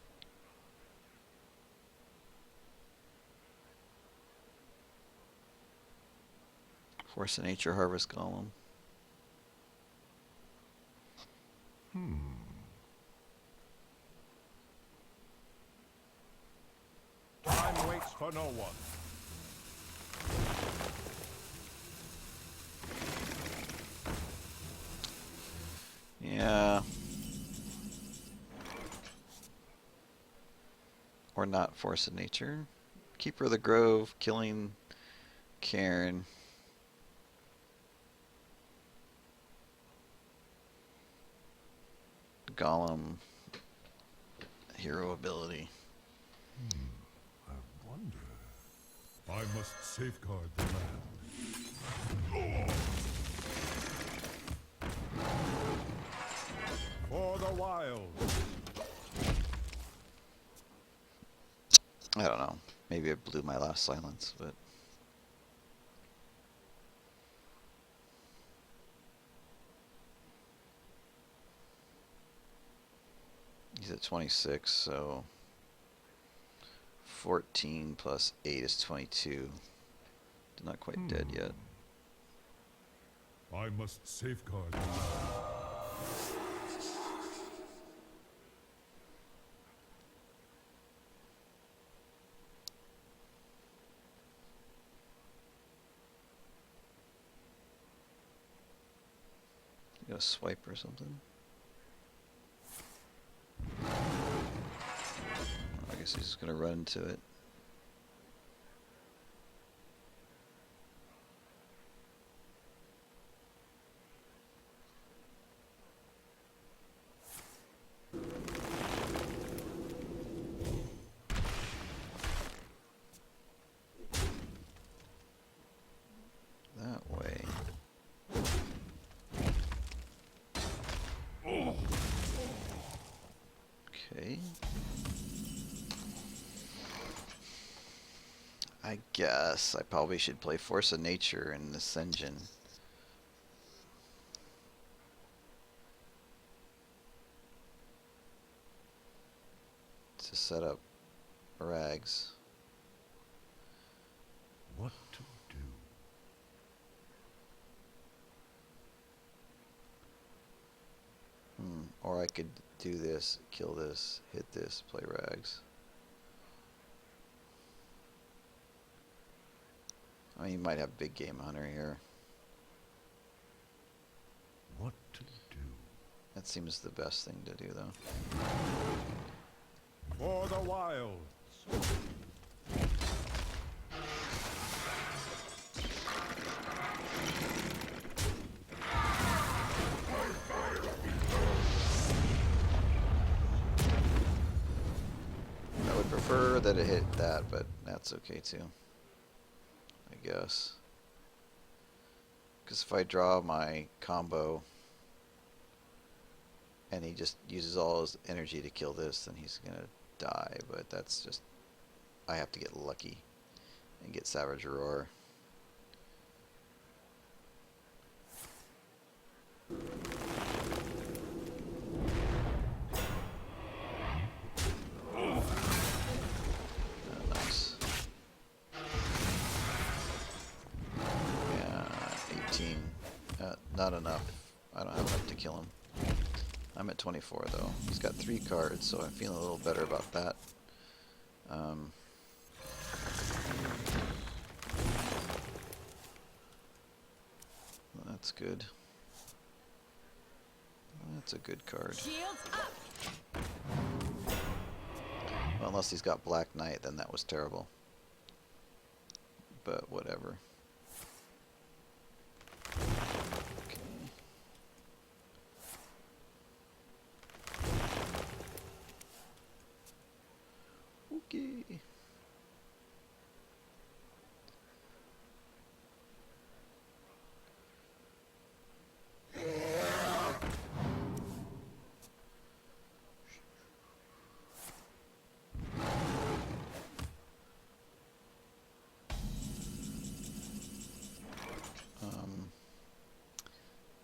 Force of Nature, Harvest Golem. Time waits for no one. Yeah. Or not Force of Nature. Keeper of the Grove, killing Cairn. Golem, hero ability. I wonder. I must safeguard the land. For the wild. I don't know. Maybe I blew my last silence, but he's at 26, so 14 plus 8 is 22. Not quite dead yet. I must safeguard the land. You got a swipe or something? I guess he's just gonna run into it. That way. Okay. I guess I probably should play Force of Nature in this engine. To set up rags. What to do? Or I could do this, kill this, hit this, play rags. I mean, you might have big game hunter here. What to do? That seems the best thing to do, though. For the wilds. I would prefer that it hit that, but that's okay too. I guess. Because if I draw my combo and he just uses all his energy to kill this, then he's gonna die. But that's just, I have to get lucky and get Savage Roar. Nice. Yeah, 18. Not enough. I don't have enough to kill him. I'm at 24 though. He's got 3 cards, so I'm feeling a little better about that. That's good. That's a good card. Shields up. Well, unless he's got Black Knight, then that was terrible. But whatever. Okay. Okay.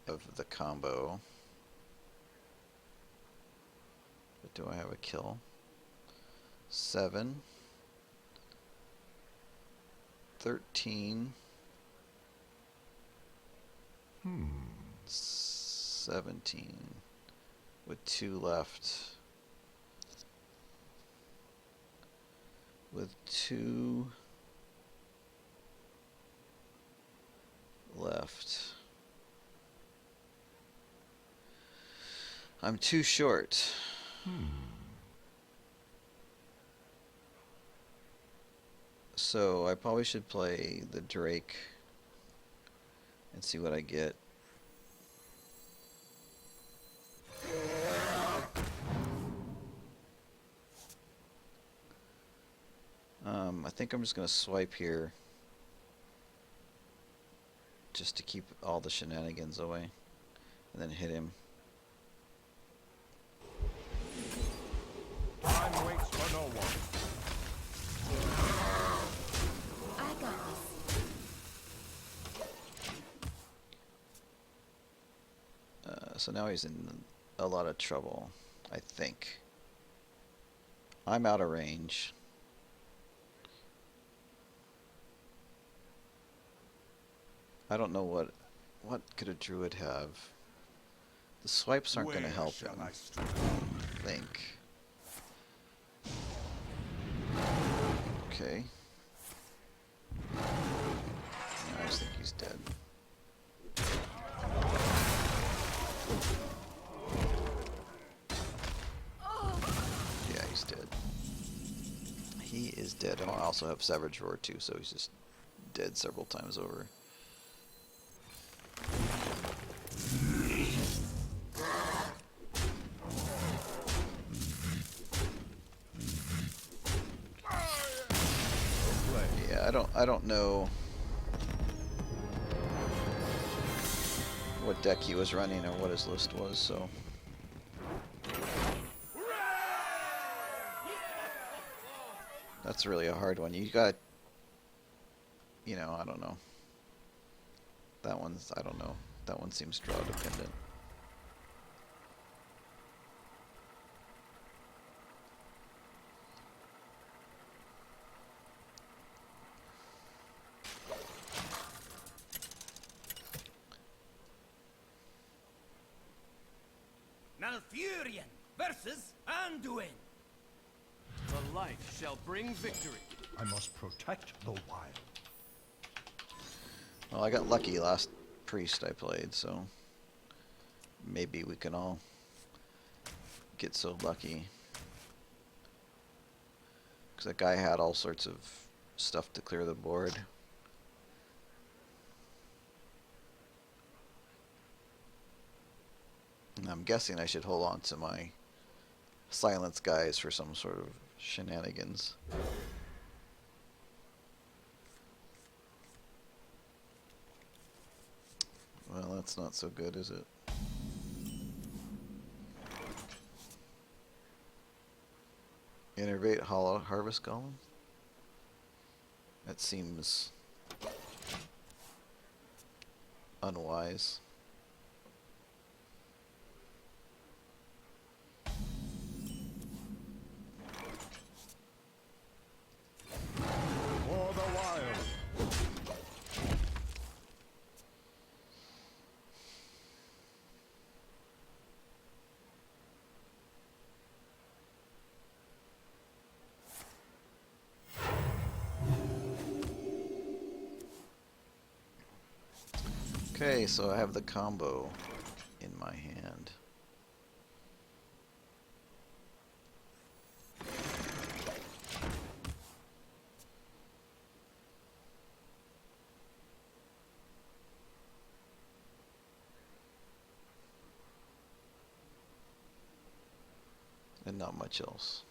Of the combo. But do I have a kill? 7. 13. 17. With 2 left. With 2 left. I'm too short. So I probably should play the Drake and see what I get. I think I'm just going to swipe here just to keep all the shenanigans away and then hit him. Time waits for no one. I got this. So now he's in a lot of trouble, I think. I'm out of range. I don't know what could a druid have. The swipes aren't going to help him, I think. Okay. I just think he's dead. Yeah, he's dead. He is dead. And I also have Savage Roar too, so he's just dead several times over. Yeah, I don't know what deck he was running or what his list was, so that's really a hard one. You got, you know, I don't know. That one's, I don't know. That one seems draw dependent. Malfurion versus Anduin. The light shall bring victory. I must protect the wild. Well, I got lucky last priest I played, so maybe we can all get so lucky. Because that guy had all sorts of stuff to clear the board. And I'm guessing I should hold on to my silence guys for some sort of shenanigans. Well, that's not so good, is it? Innervate Hollow Harvest Golem? That seems unwise. For the wild. Okay, so I have the combo in my hand. And not much else.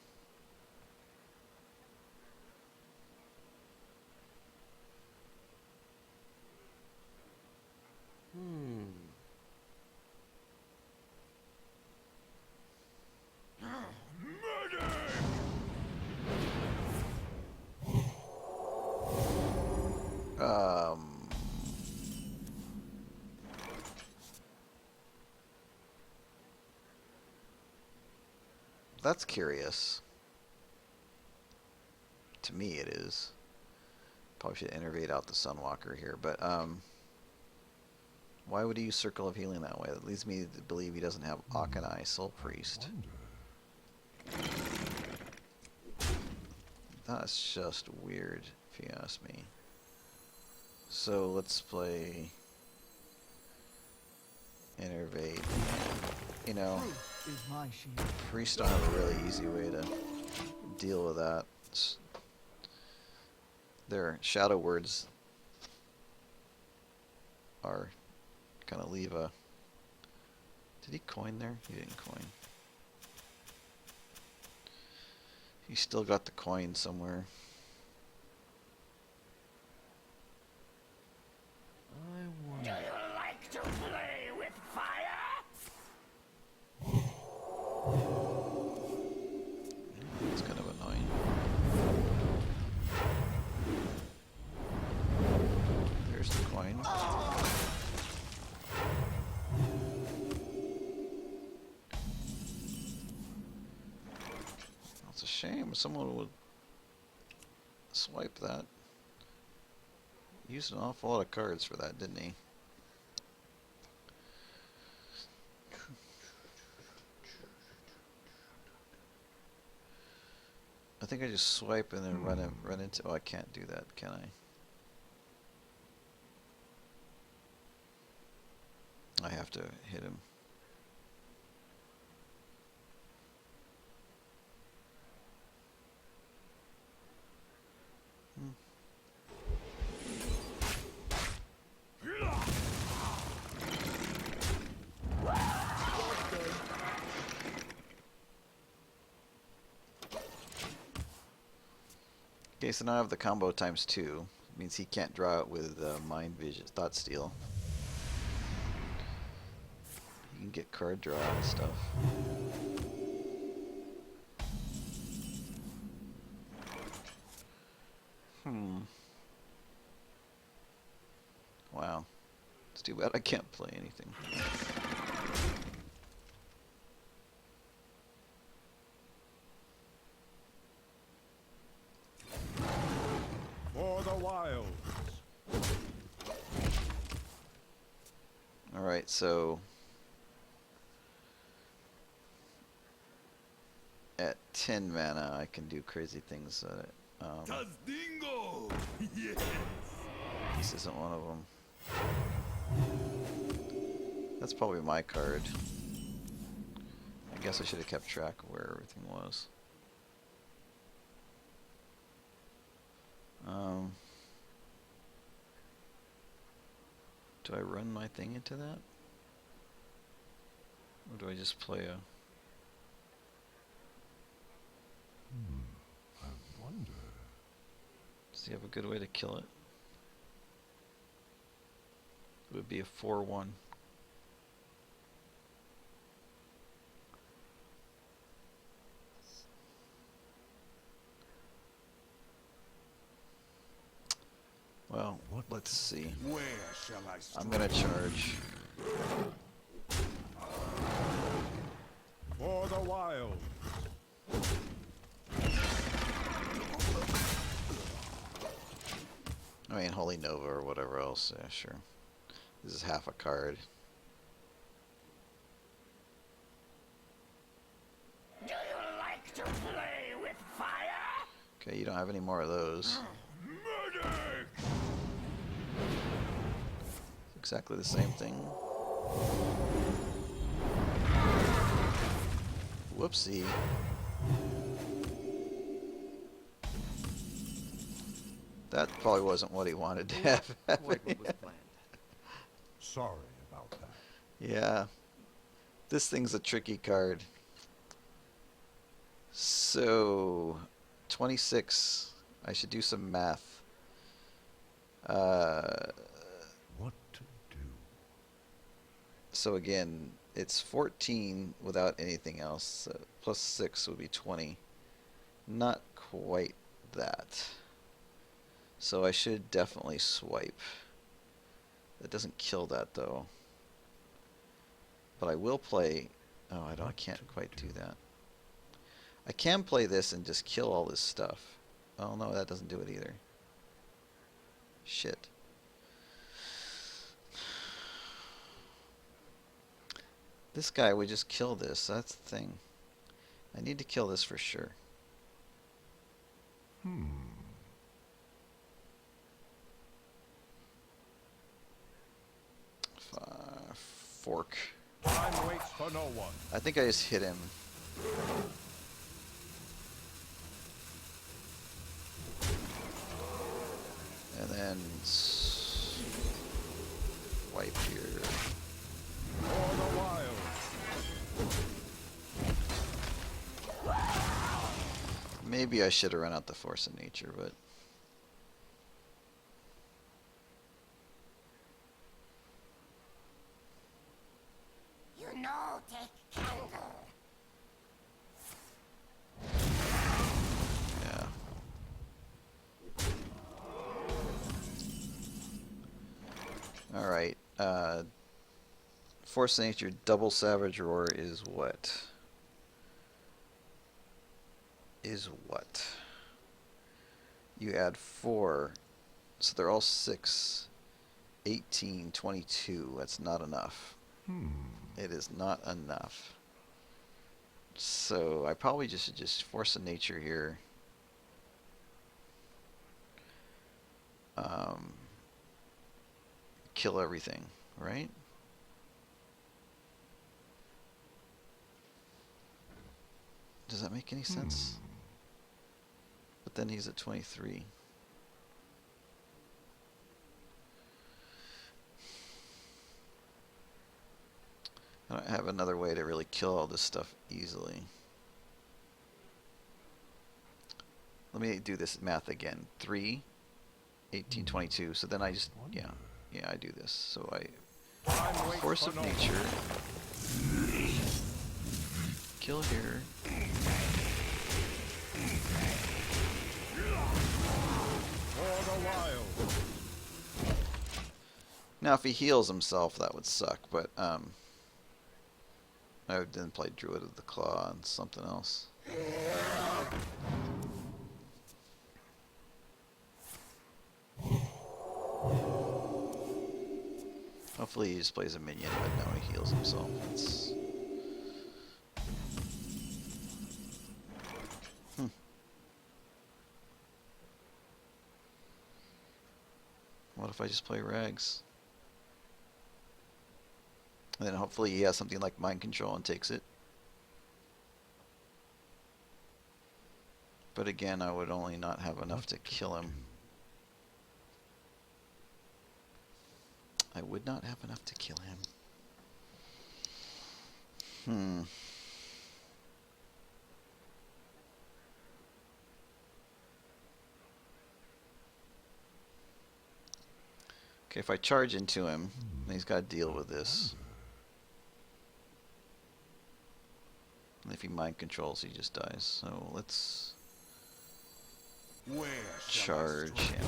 That's curious. To me it is. Probably should innervate out the Sunwalker here, but why would he use Circle of Healing that way? That leads me to believe he doesn't have Akanai Soul Priest. That's just weird, if you ask me. So let's play Innervate. You know, Truth is my shield. Priests don't have a really easy way to deal with that. their shadow words are gonna leave a... Did he coin there? He didn't coin. He still got the coin somewhere. I Do wonder. you like to play with fire? It's kind of annoying. There's the coin. It's a shame someone would swipe that. Used an awful lot of cards for that, didn't he? I think I just swipe and then run into... Oh, I can't do that, can I? I have to hit him. Okay, so now I have the combo times 2. Means he can't draw it with Mind Vision, Thought Steal. He can get card draw and stuff. Wow. It's too bad I can't play anything. For the wilds. Alright, so... At 10 mana, I can do crazy things. Dingo! Yes! This isn't one of them. That's probably my card. I guess I should have kept track of where everything was. Do I run my thing into that? Or do I just play a... I wonder. Does he have a good way to kill it? It would be a 4-1. Well, let's see. Where shall I strike? I'm gonna charge. For the wilds. I mean, Holy Nova or whatever else. Yeah, sure. This is half a card. Do you like to play with fire? Okay, you don't have any more of those. Medic! Exactly the same thing. Whoopsie. That probably wasn't what he wanted to have. Quite what was planned. Sorry about that. Yeah. This thing's a tricky card. So, 26. I should do some math. What to do? So again, it's 14 without anything else. Plus 6 would be 20. Not quite that. So I should definitely swipe. That doesn't kill that though. But I will play... Oh, I can't quite do that. I can play this and just kill all this stuff. Oh no, that doesn't do it either. Shit. This guy would just kill this. That's the thing. I need to kill this for sure. Fork. Time waits for no one. I think I just hit him. then wipe here. For the wild. Maybe I should have run out the Force of Nature, but You know, take candle. yeah. Alright, Force of Nature double Savage Roar is what? You add 4, so they're all 6, 18, 22. That's not enough. It is not enough. So I probably just should just Force of Nature here. Kill everything, right? Does that make any sense? But then he's at 23. I don't have another way to really kill all this stuff easily. Let me do this math again. 3, 18, 22. So then I just, yeah, I do this. So I Force of Nature. Kill here. For the wild. Now if he heals himself, that would suck, but I would then play Druid of the Claw and something else. Hopefully he just plays a minion, but no, he heals himself. It's... What if I just play Rags? And then hopefully he has something like Mind Control and takes it. But again, I would only not have enough to kill him. I would not have enough to kill him. Okay, if I charge into him, then he's got to deal with this. And if he mind controls, he just dies. So let's Where charge him.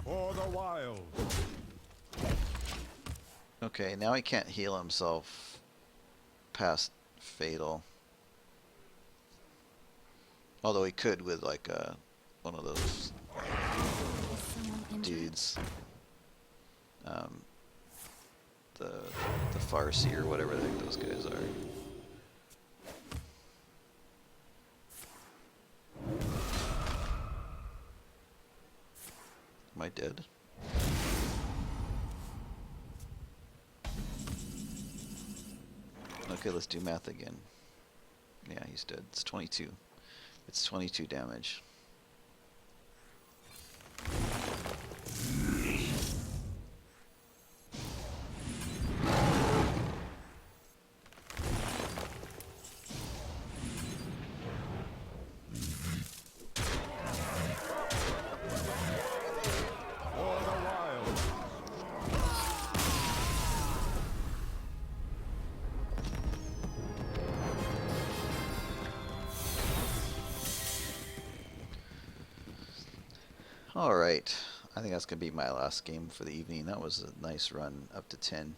For the wild. Okay, now he can't heal himself past Fatal. Although he could with like one of those Is someone injured? dudes. The Farsi or whatever the heck those guys are. Am I dead? Okay, let's do math again. Yeah, he's dead. It's 22. It's 22 damage. For the wild. Alright, I think that's going to be my last game for the evening. That was a nice run up to 10.